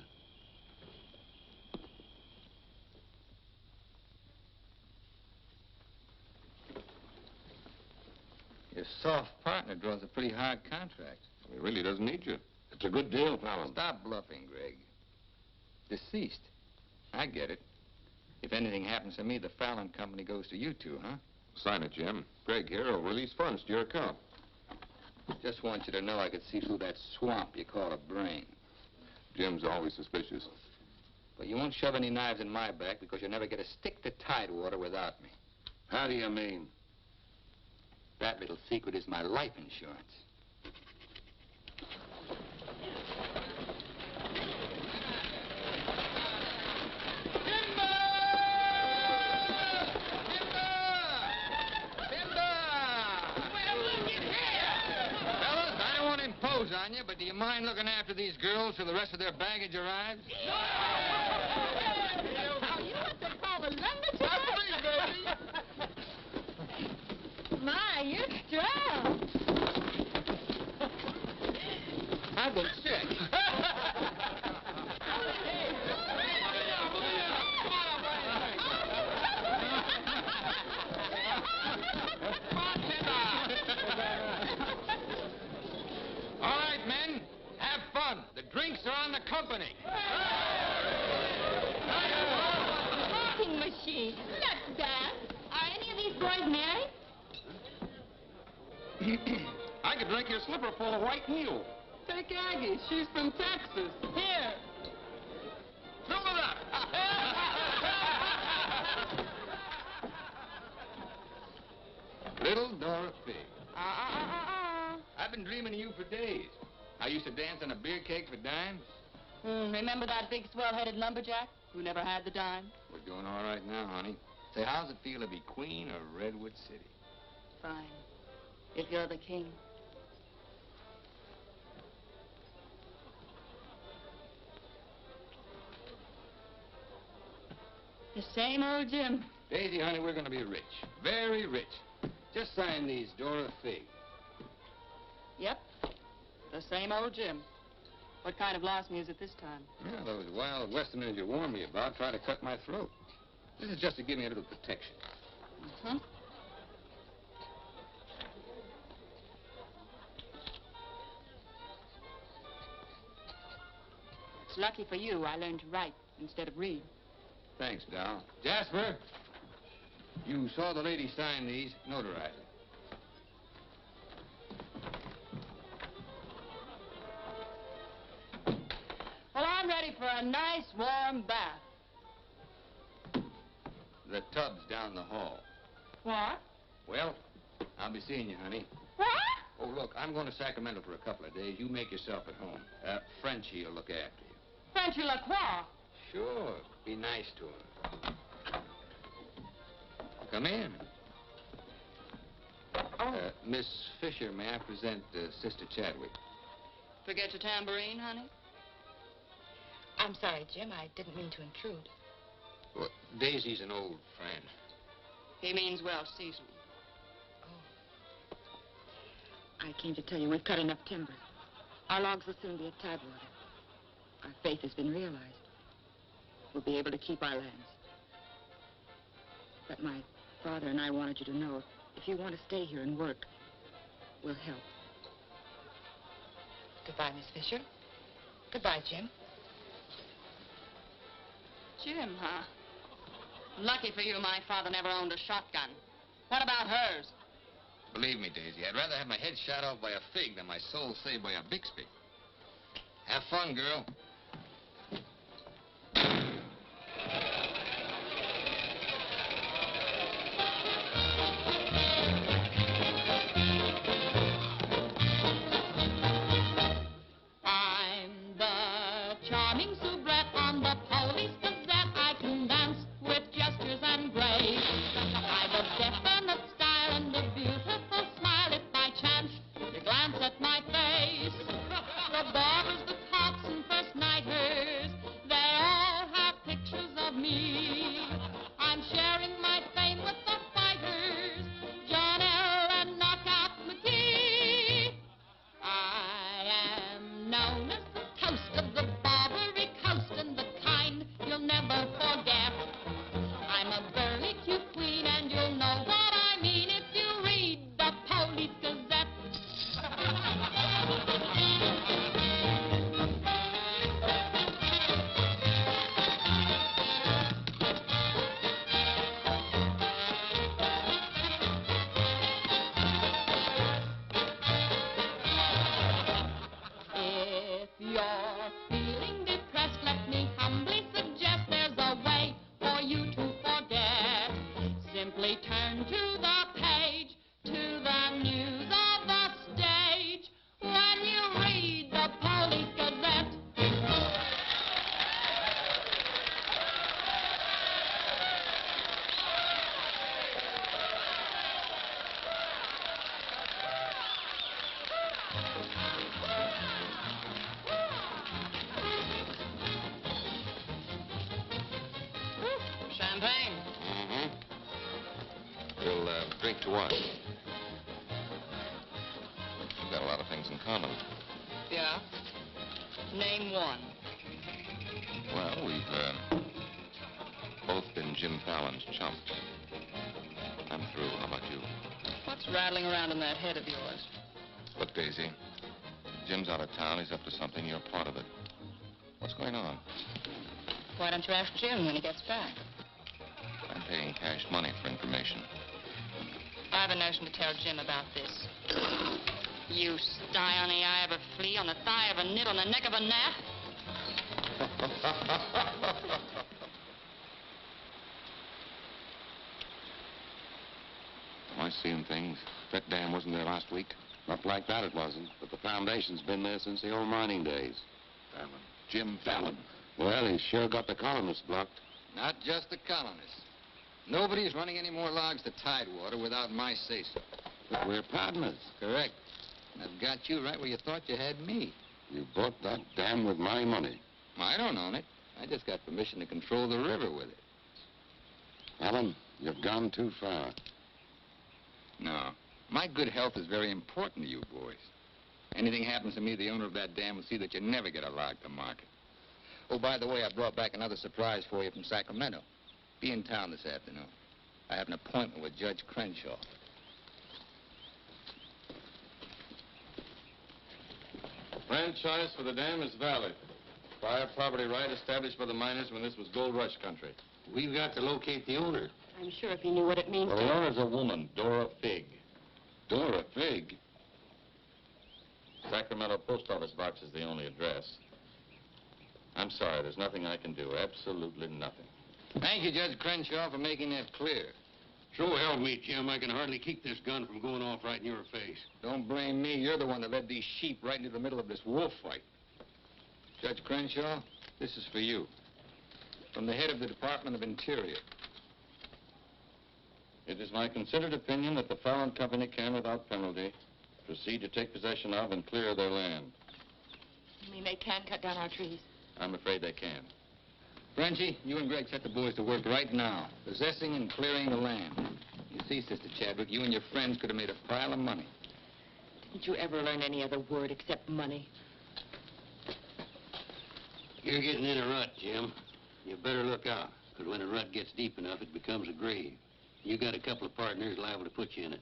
Your soft partner draws a pretty hard contract. He really doesn't need you. It's a good deal, Fallon. Stop bluffing, Gregg. Deceased. I get it. If anything happens to me, the Fallon Company goes to you two, huh? Sign it, Jim. Gregg here will release funds to your account. Just want you to know I could see through that swamp you call a brain. Jim's always suspicious. But you won't shove any knives in my back because you'll never get a stick to Tidewater without me. How do you mean? That little secret is my life insurance. Fellas, you, but do you mind looking after these girls till the rest of their baggage arrives? Oh, you want to call the lumberjack? My, you're strong. I've been sick. All right, men, have fun. The drinks are on the company. Talking machine. Let's dance. Are any of these boys married? I could drink your slipper full of white mule. Take Aggie. She's from Texas. Here. Fill it up. Little Dora Fig. I've been dreaming of you for days. I used to dance on a beer cake for dimes. Remember that big swell-headed lumberjack who never had the dime? We're doing all right now, honey. Say, how's it feel to be queen of Redwood City? Fine. If you're the king. The same old Jim. Daisy, honey, we're going to be rich. Very rich. Just sign these, Dora Fig. Yep. The same old Jim. What kind of lost music this time? Yeah, those wild westerners you warned me about try to cut my throat. This is just to give me a little protection. Mm-hmm. It's lucky for you I learned to write instead of read. Thanks, Doll. Jasper, you saw the lady sign these. Notarize it. Well, I'm ready for a nice warm bath. The tub's down the hall. What? Well, I'll be seeing you, honey. What? Oh, look, I'm going to Sacramento for a couple of days. You make yourself at home. Frenchie will look after you. Frenchy Lacroix. Sure. Be nice to him. Come in. Miss Fisher, may I present Sister Chadwick? Forget your tambourine, honey? I'm sorry, Jim. I didn't mean to intrude. Well, Daisy's an old friend. He means well seasoned. I came to tell you we've cut enough timber. Our logs will soon be at tidewater. Our faith has been realized. We'll be able to keep our lands. But my father and I wanted you to know if you want to stay here and work, we'll help. Goodbye, Miss Fisher. Goodbye, Jim. Jim, huh? Lucky for you, my father never owned a shotgun. What about hers? Believe me, Daisy, I'd rather have my head shot off by a fig than my soul saved by a Bixby. Have fun, girl. I'm the charming soubrette on the Police Gazette. I can dance with gestures and grace. I've a definite style and a beautiful smile. If by chance you glance at my face, the barbers, the cops, and first nighters, they all have pictures of me. I'm sharing my fame with the fighters, John L. and Knockout McGee. I am known as the toast of the Barbary Coast and the kind you'll never forget. I'm a burly cute queen and you'll know what I mean if you read the Police Gazette. If you're feeling depressed, let me humbly suggest there's a way for you to forget. Simply turn to the page, to the news of the stage, when you read the Police Gazette. Champagne? Mm-hmm. We'll drink to what? We've got a lot of things in common. Yeah? Name one. Well, we've both been Jim Fallon's chumps. I'm through. How about you? What's rattling around in that head of yours? Look, Daisy, Jim's out of town. He's up to something. You're part of it. What's going on? Why don't you ask Jim when he gets back? I'm paying cash money for information. I have a notion to tell Jim about this. You sty on the eye of a flea, on the thigh of a nit, on the neck of a gnat. Am I seeing things? That dam wasn't there last week? Not like that it wasn't, but the foundation's been there since the old mining days. Fallon. Jim Fallon. Well, he's sure got the colonists blocked. Not just the colonists. Nobody's running any more logs to Tidewater without my say-so. But we're partners. Correct. And I've got you right where you thought you had me. You bought that dam with my money. I don't own it. I just got permission to control the river with it. Fallon, you've gone too far. No. My good health is very important to you boys. Anything happens to me, the owner of that dam will see that you never get a log to market. Oh, by the way, I brought back another surprise for you from Sacramento. Be in town this afternoon. I have an appointment with Judge Crenshaw. Franchise for the dam is valid. Prior property right established by the miners when this was gold rush country. We've got to locate the owner. I'm sure if he knew what it means Well, the owner's a woman, Dora Fig. Dora Fig? Sacramento post office box is the only address. I'm sorry, there's nothing I can do. Absolutely nothing. Thank you, Judge Crenshaw, for making that clear. So help me, Jim. I can hardly keep this gun from going off right in your face. Don't blame me. You're the one that led these sheep right into the middle of this wolf fight. Judge Crenshaw, this is for you. From the head of the Department of Interior. It is my considered opinion that the Fallon Company can, without penalty, proceed to take possession of and clear their land. You mean they can cut down our trees? I'm afraid they can. Frenchie, you and Greg set the boys to work right now, possessing and clearing the land. You see, Sister Chadwick, you and your friends could have made a pile of money. Didn't you ever learn any other word except money? You're getting in a rut, Jim. You better look out, because when a rut gets deep enough, it becomes a grave. You got a couple of partners liable to put you in it.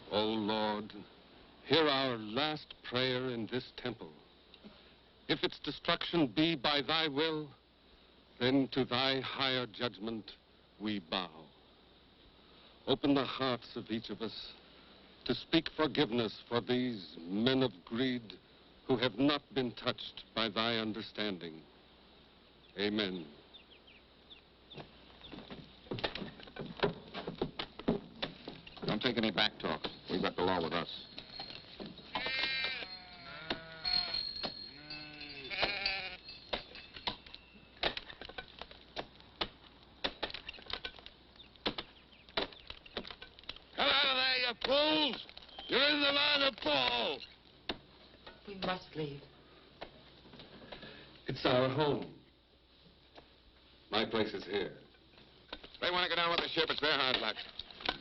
O Lord, hear our last prayer in this temple. If its destruction be by thy will, then to thy higher judgment we bow. Open the hearts of each of us to speak forgiveness for these men of greed who have not been touched by thy understanding. Amen. Don't take any back talk. We've got the law with us. Come out of there, you fools! You're in the line of fall! We must leave. It's our home. My place is here. They want to go down with the ship. It's their hard luck.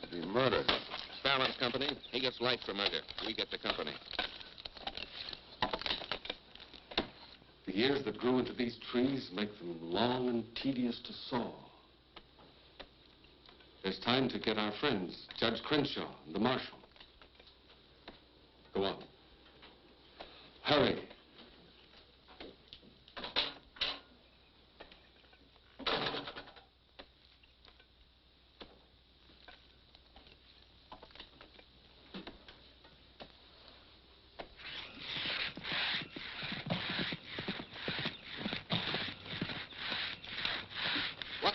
Be murdered. Fallon's company, he gets life for murder. We get the company. The years that grew into these trees make them long and tedious to saw. There's time to get our friends, Judge Crenshaw and the marshal. Go on. Hurry.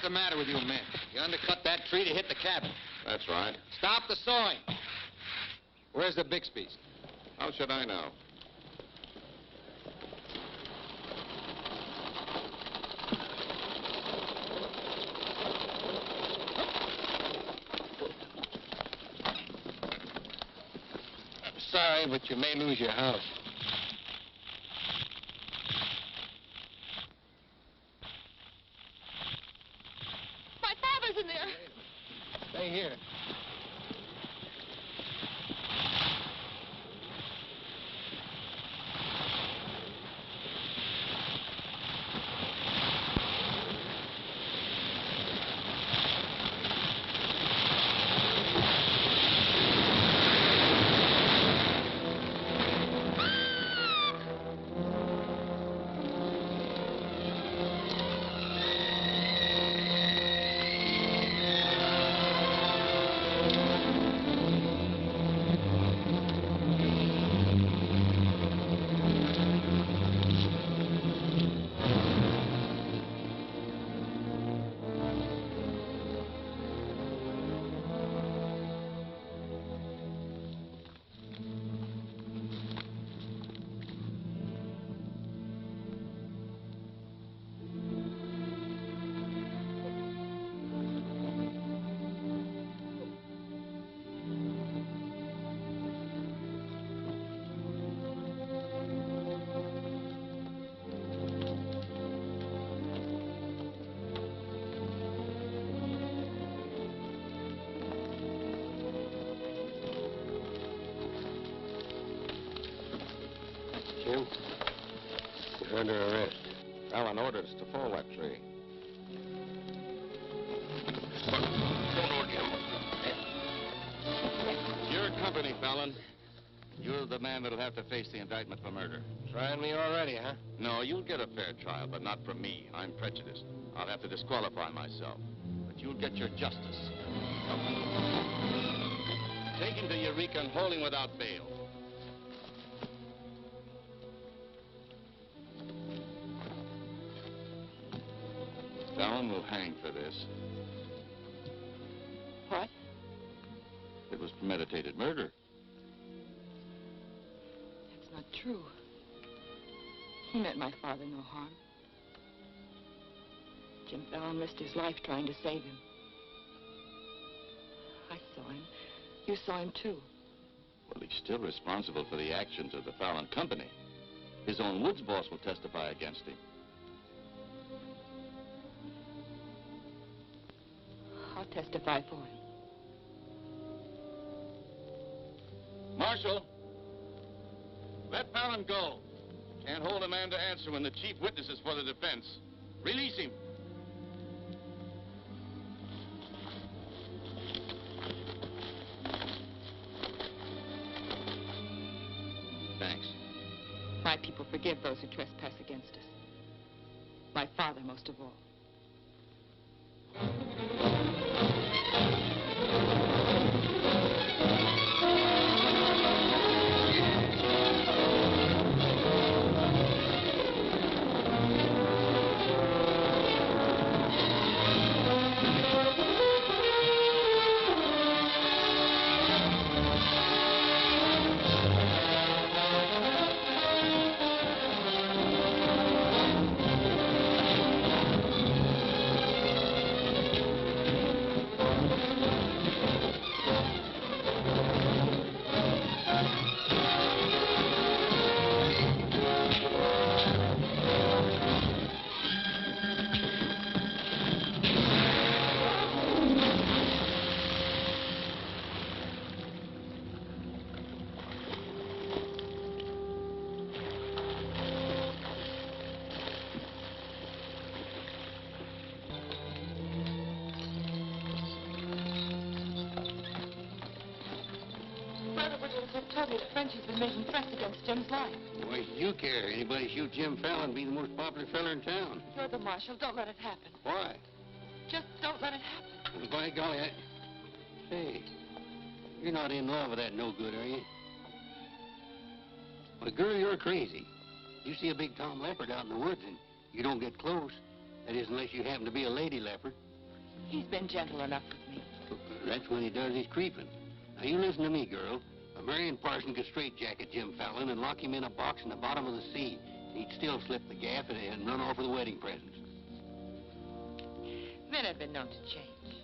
What's the matter with you men? You undercut that tree to hit the cabin. That's right. Stop the sawing. Where's the Bixbys? How should I know? Sorry, but you may lose your house. My father's in there. Stay here. Jim, you're under arrest. Fallon ordered us to fall that tree. Your company, Fallon. You're the man that'll have to face the indictment for murder. Trying me already, huh? No, you'll get a fair trial, but not from me. I'm prejudiced. I'll have to disqualify myself. But you'll get your justice. Take him to Eureka and hold him without bail. Fallon will hang for this. What? It was premeditated murder. That's not true. He meant my father no harm. Jim Fallon risked his life trying to save him. I saw him. You saw him, too. Well, he's still responsible for the actions of the Fallon Company. His own woods boss will testify against him. I'll testify for him. Marshal, let Fallon go. Can't hold a man to answer when the chief witness is for the defense. Release him. Thanks. My people forgive those who trespass against us. My father most of all. Told me that Frenchie's been making threats against Jim's life. Why do you care? Anybody shoot Jim Fallon, be the most popular fella in town. You're the marshal. Don't let it happen. Why? Just don't let it happen. Well, by golly, Hey, you're not in love with that no good, are you? Well, girl, you're crazy. You see a big tom leopard out in the woods and you don't get close. That is, unless you happen to be a lady leopard. He's been gentle enough with me. That's when he does his creeping. Now, you listen to me, girl. A Marion Parson could straitjacket Jim Fallon and lock him in a box in the bottom of the sea. He'd still slip the gap and run off with the wedding presents. Men have been known to change.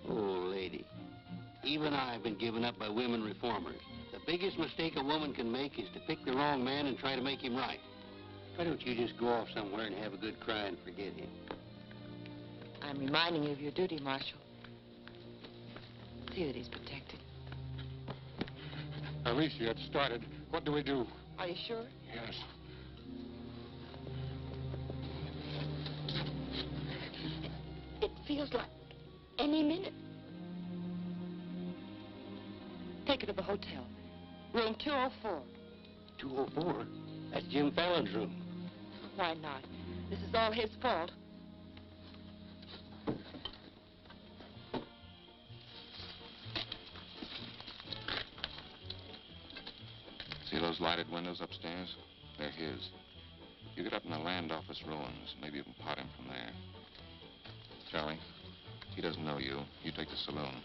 Oh, lady. Even I've been given up by women reformers. The biggest mistake a woman can make is to pick the wrong man and try to make him right. Why don't you just go off somewhere and have a good cry and forget him? I'm reminding you of your duty, Marshal. See that he's protected. Alicia, it started. What do we do? Are you sure? Yes. It feels like any minute. Take her to the hotel. Room 204. 204? That's Jim Fallon's room. Why not? This is all his fault. See those lighted windows upstairs? They're his. You get up in the land office ruins. Maybe you can pot him from there. Charlie, he doesn't know you. You take the saloon.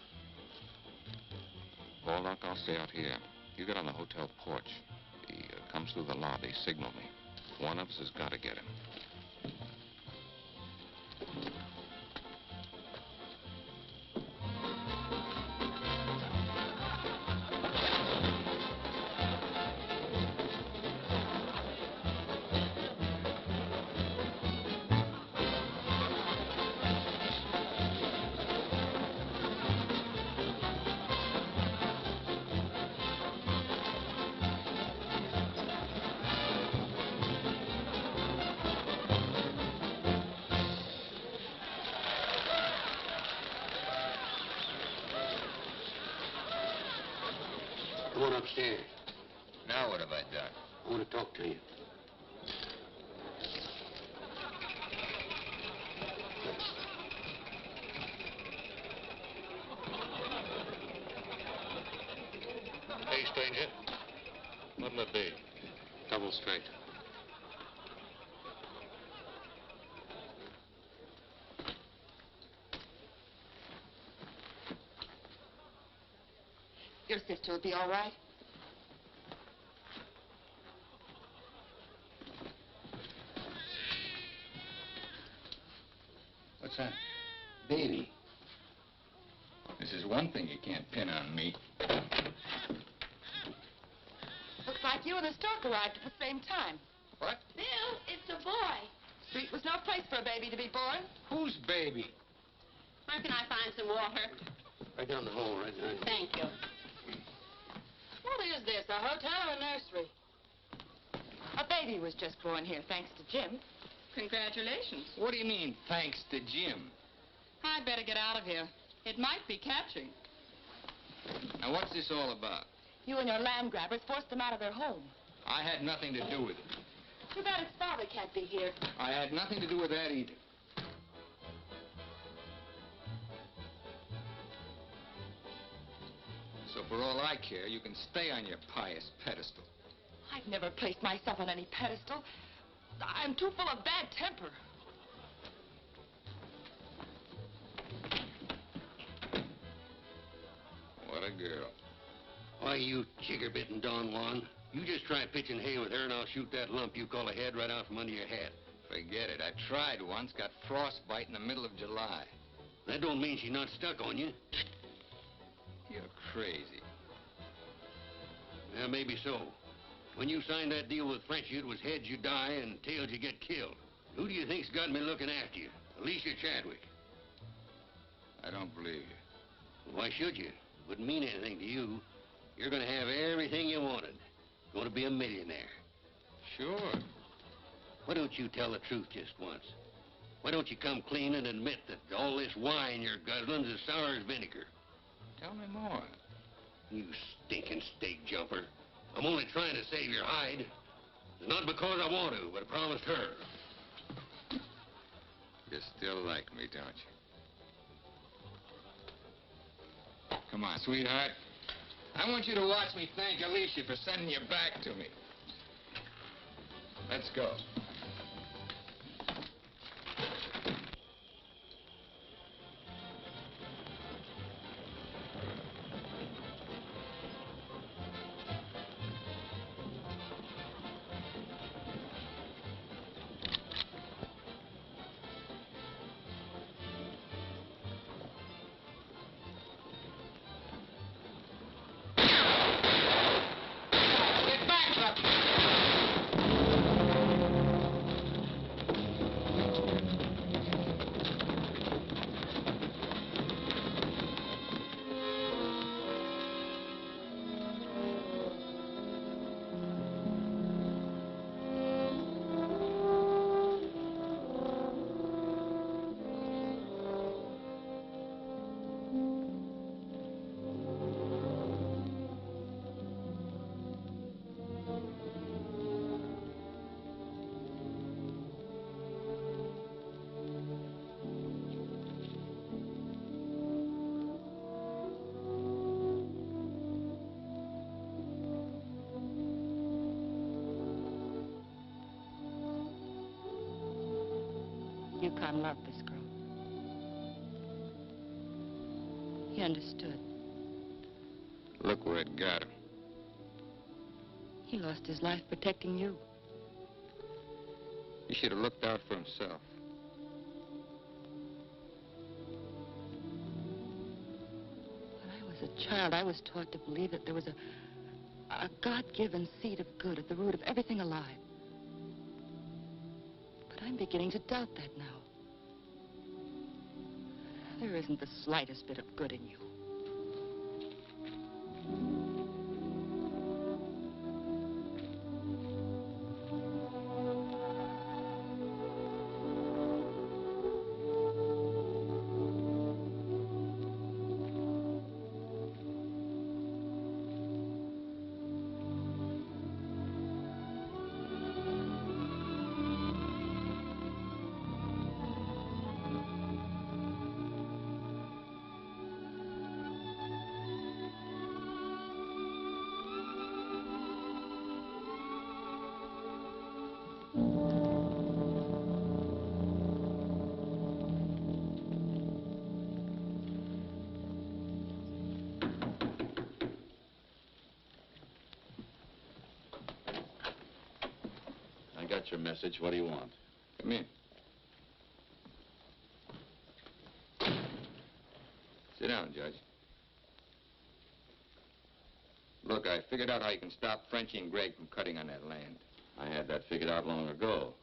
Baldock, I'll stay out here. You get on the hotel porch. He comes through the lobby. Signal me. One of us has got to get him. Come on upstairs. Now what have I done? I want to talk to you. Hey, stranger. What'll it be? Double straight. Your sister will be all right. What's that? Baby. This is one thing you can't pin on me. Looks like you and the stork arrived at the same time. What? Bill, it's a boy. Street was no place for a baby to be born. Whose baby? Where can I find some water? Right down the hall, right there. Thank you. What is this, a hotel or a nursery? A baby was just born here, thanks to Jim. Congratulations. What do you mean, thanks to Jim? I'd better get out of here. It might be catching. Now, what's this all about? You and your land grabbers forced them out of their home. I had nothing to do with it. Too bad his father can't be here. I had nothing to do with that either. So for all I care, you can stay on your pious pedestal. I've never placed myself on any pedestal. I'm too full of bad temper. What a girl. Why, you chigger-bitten Don Juan. You just try pitching hay with her, and I'll shoot that lump you call a head right out from under your hat. Forget it. I tried once, got frostbite in the middle of July. That don't mean she's not stuck on you. You're crazy. Yeah, maybe so. When you signed that deal with Frenchy, it was heads you die and tails you get killed. Who do you think's got me looking after you? Alicia Chadwick. I don't believe you. Why should you? Wouldn't mean anything to you. You're going to have everything you wanted. Going to be a millionaire. Sure. Why don't you tell the truth just once? Why don't you come clean and admit that all this wine you're guzzling's as sour as vinegar? Tell me more. You stinking steak jumper. I'm only trying to save your hide. It's not because I want to, but I promised her. You still like me, don't you? Come on, sweetheart. I want you to watch me thank Alicia for sending you back to me. Let's go. lifetime loved this girl. He understood. Look where it got him. He lost his life protecting you. He should have looked out for himself. When I was a child, I was taught to believe that there was a God-given seed of good at the root of everything alive. But I'm beginning to doubt that now. There isn't the slightest bit of good in you. I got your message. What do you want? Come in. Sit down, Judge. Look, I figured out how you can stop Frenchie and Greg from cutting on that land. I had that figured out long ago.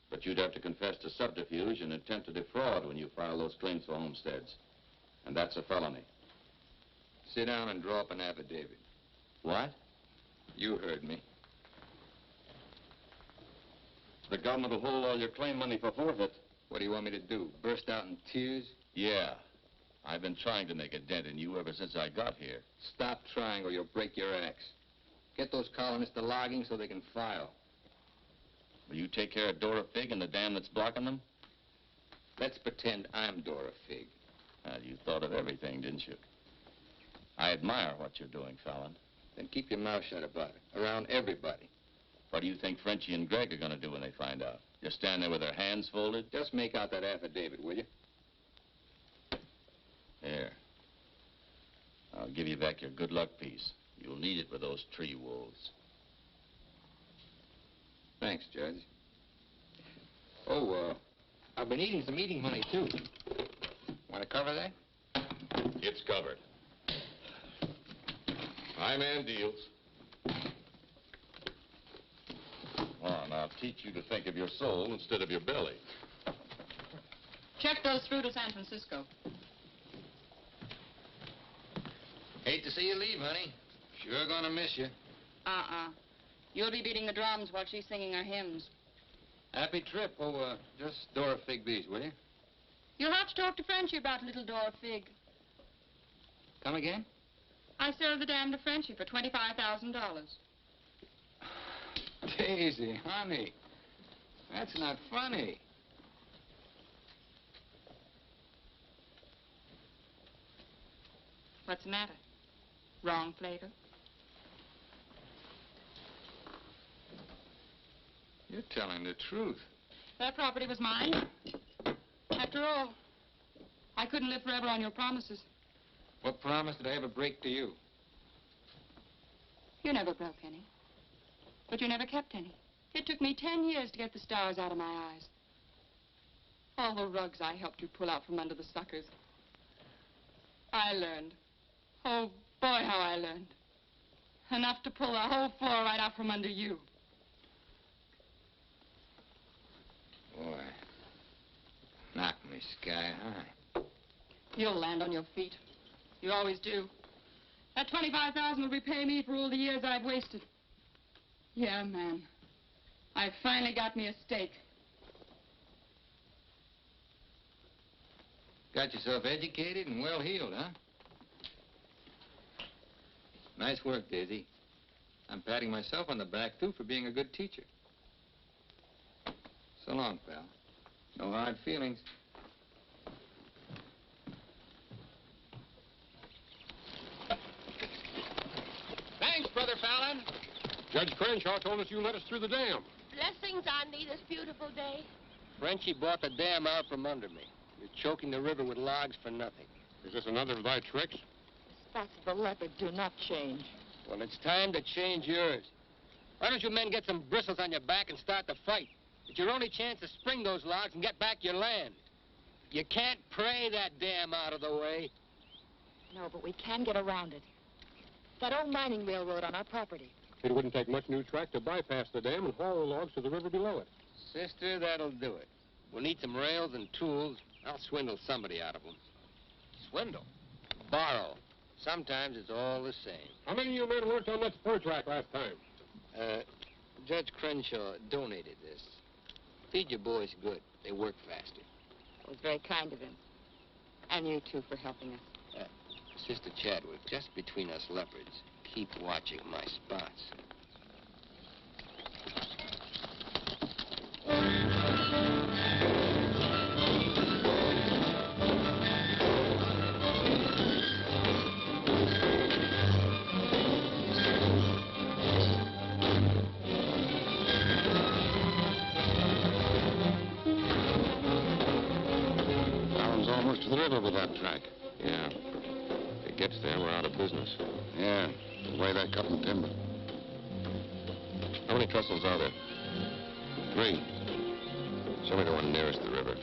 But you'd have to confess to subterfuge and attempt to defraud when you file those claims for homesteads. And that's a felony. Sit down and draw up an affidavit. What? You heard me. The government will hold all your claim money for forfeit. What do you want me to do? Burst out in tears? Yeah. I've been trying to make a dent in you ever since I got here. Stop trying or you'll break your axe. Get those colonists to logging so they can file. Will you take care of Dora Fig and the dam that's blocking them? Let's pretend I'm Dora Fig. You thought of everything, didn't you? I admire what you're doing, Fallon. Then keep your mouth shut about it, around everybody. What do you think Frenchie and Greg are going to do when they find out? Just stand there with their hands folded? Just make out that affidavit, will you? Here. I'll give you back your good luck piece. You'll need it with those tree wolves. Thanks, Judge. Oh, I've been eating some eating money, too. Want to cover that? It's covered. High man deals. Well, now I'll teach you to think of your soul instead of your belly. Check those through to San Francisco. Hate to see you leave, honey. Sure gonna miss you. You'll be beating the drums while she's singing her hymns. Happy trip. Oh, just Dora Figby's, will you? You'll have to talk to Frenchie about little Dora Fig. Come again? I sold the dam to Frenchie for $25,000. Daisy, honey. That's not funny. What's the matter? Wrong flavor? You're telling the truth. That property was mine. After all, I couldn't live forever on your promises. What promise did I ever break to you? You never broke any. But you never kept any. It took me 10 years to get the stars out of my eyes. All the rugs I helped you pull out from under the suckers. I learned. Oh, boy, how I learned. Enough to pull the whole floor right out from under you. Boy, knock me sky high. You'll land on your feet. You always do. That $25,000 will repay me for all the years I've wasted. Yeah, man. I finally got me a stake. Got yourself educated and well-heeled, huh? Nice work, Daisy. I'm patting myself on the back, too, for being a good teacher. So long, pal. No hard feelings. Thanks, Brother Fallon. Judge Crenshaw told us you let us through the dam. Blessings on thee this beautiful day. Frenchie bought the dam out from under me. You're choking the river with logs for nothing. Is this another of thy tricks? The spots of the leopard do not change. Well, it's time to change yours. Why don't you men get some bristles on your back and start the fight? It's your only chance to spring those logs and get back your land. You can't pray that dam out of the way. No, but we can get around it. That old mining railroad on our property. It wouldn't take much new track to bypass the dam and haul the logs to the river below it. Sister, that'll do it. We'll need some rails and tools. I'll swindle somebody out of them. Swindle? Borrow. Sometimes it's all the same. How many of you men worked on that spur track last time? Judge Crenshaw donated this. Feed your boys good. They work faster. It was very kind of him. And you, too, for helping us. Sister Chadwick, just between us leopards, keep watching my spots. Almost to the river with that track. Yeah. If it gets there, we're out of business. Yeah, the way they're cutting timber. How many trestles are there? 3. Show me the one nearest the river.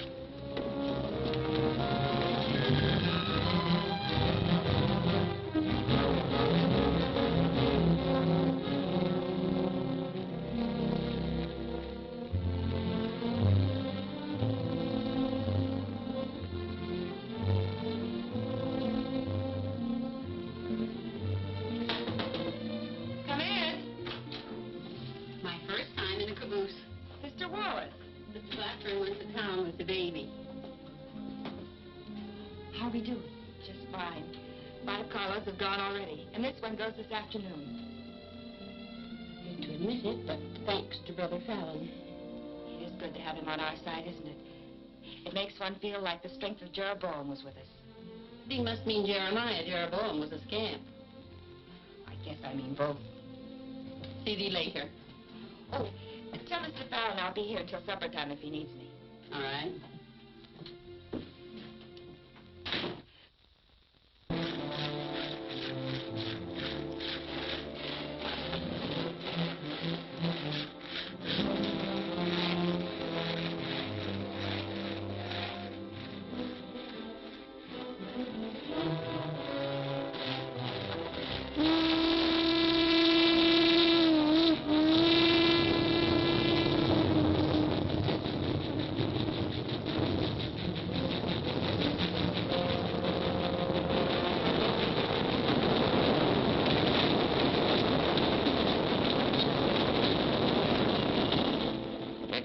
How we do? Just fine. 5 carloads have gone already, and this one goes this afternoon. Hate to admit it, but thanks to Brother Fallon. It is good to have him on our side, isn't it? It makes one feel like the strength of Jeroboam was with us. He must mean Jeremiah. Jeroboam was a scamp. I guess I mean both. See thee later. Oh, tell Mr. Fallon I'll be here until supper time if he needs me. All right.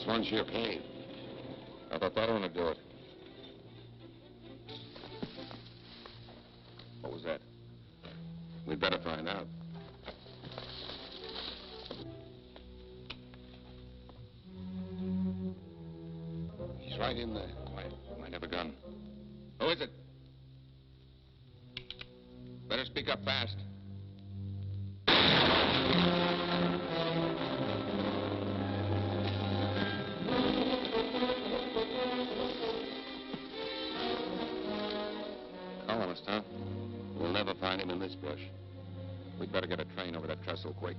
One's your pain. I thought that one would do it. What was that? We'd better find out. He's right in there. Might have a gun. Who is it? Better speak up fast. Colonist, huh? We'll never find him in this brush. We'd better get a train over that trestle quick.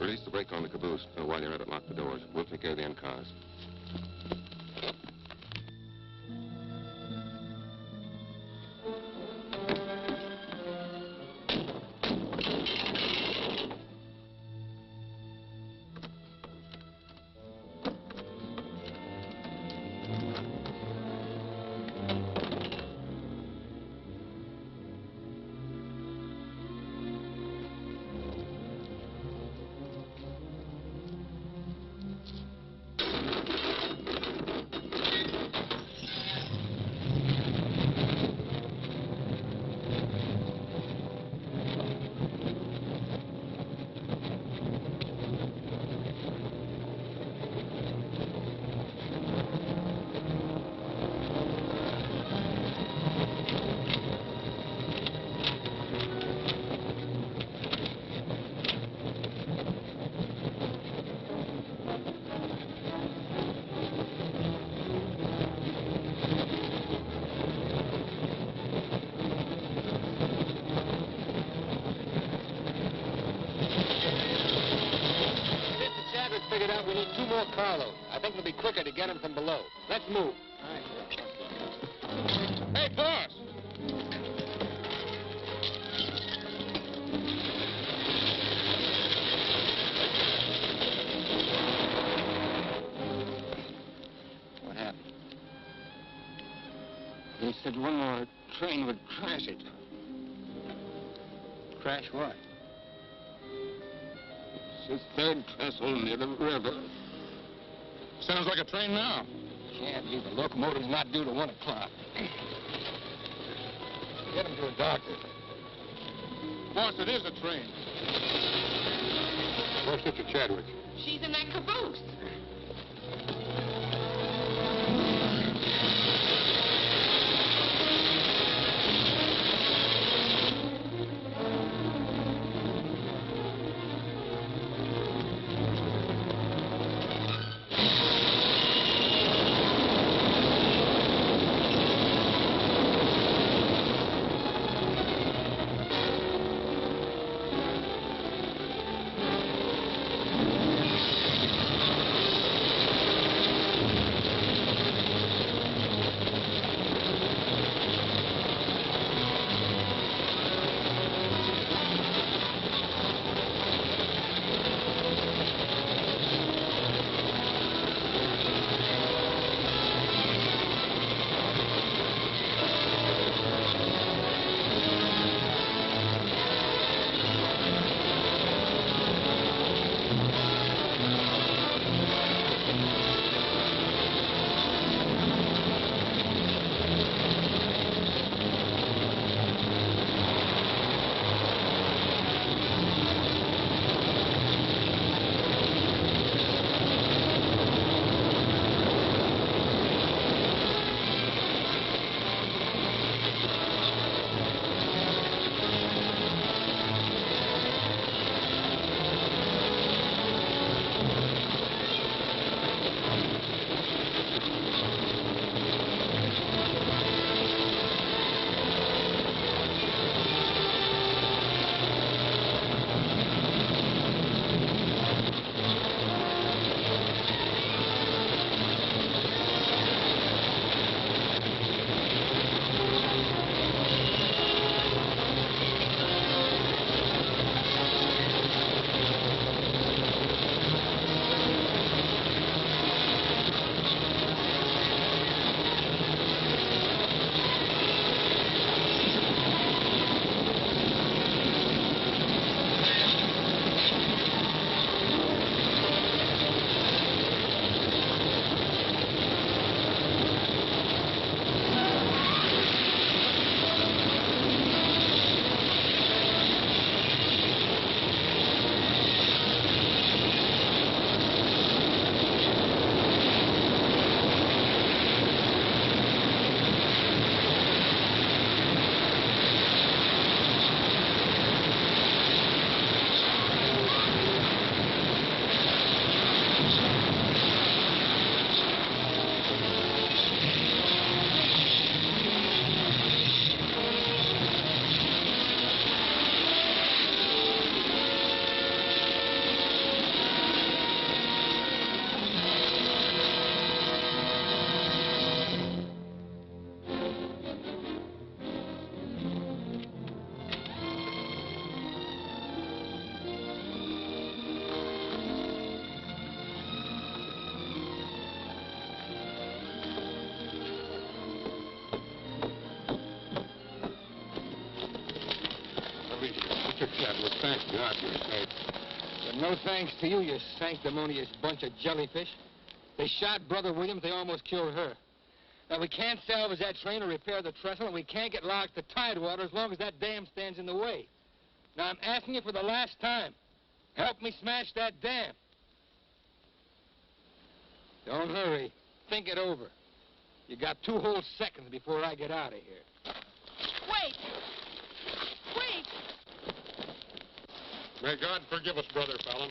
Release the brake on the caboose. While you're at it, lock the doors. We'll take care of the end cars. more carloads. I think it'll be quicker to get them from below. Let's move. Hey, boss! What happened? They said one more train would crash it. Crash what? It's the third trestle near the river. Sounds like a train now. Can't be. The locomotive's not due to 1 o'clock. Get him to a doctor. Boss, it is a train. Where's Sister Chadwick? She's in that caboose. Chadwick, thank God you're safe. But no thanks to you, you sanctimonious bunch of jellyfish. They shot Brother Williams, they almost killed her. Now, we can't salvage that train or repair the trestle, and we can't get locked to Tidewater as long as that dam stands in the way. Now, I'm asking you for the last time. Help me smash that dam. Don't hurry. Think it over. You got 2 whole seconds before I get out of here. Wait! Wait! May God forgive us, Brother Fallon.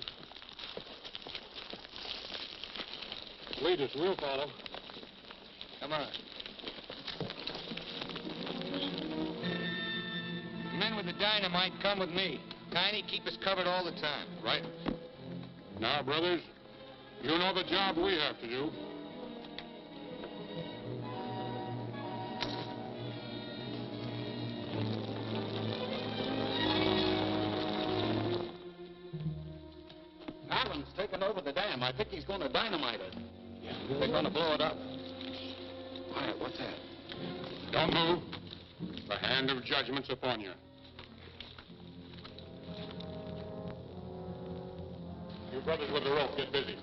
Lead us, we'll follow. Come on. The men with the dynamite come with me. Tiny, keep us covered all the time. Right. Now, brothers, You know the job we have to do. Fallon's taken over the dam. I think he's going to dynamite it. Yeah, they're going to blow it up. Quiet, what's that? Don't move. The hand of judgment's upon you. You brothers with the rope, get busy.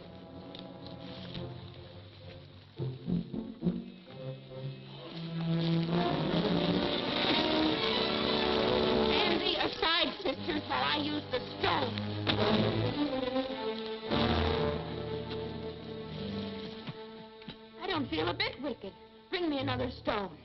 Stand thee aside, sisters, while I use the stone. I don't feel a bit wicked. Bring me another stone.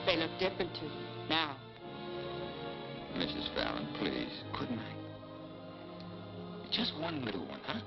They look different to you now. Mrs. Fallon, please, good night. Just one little one, huh?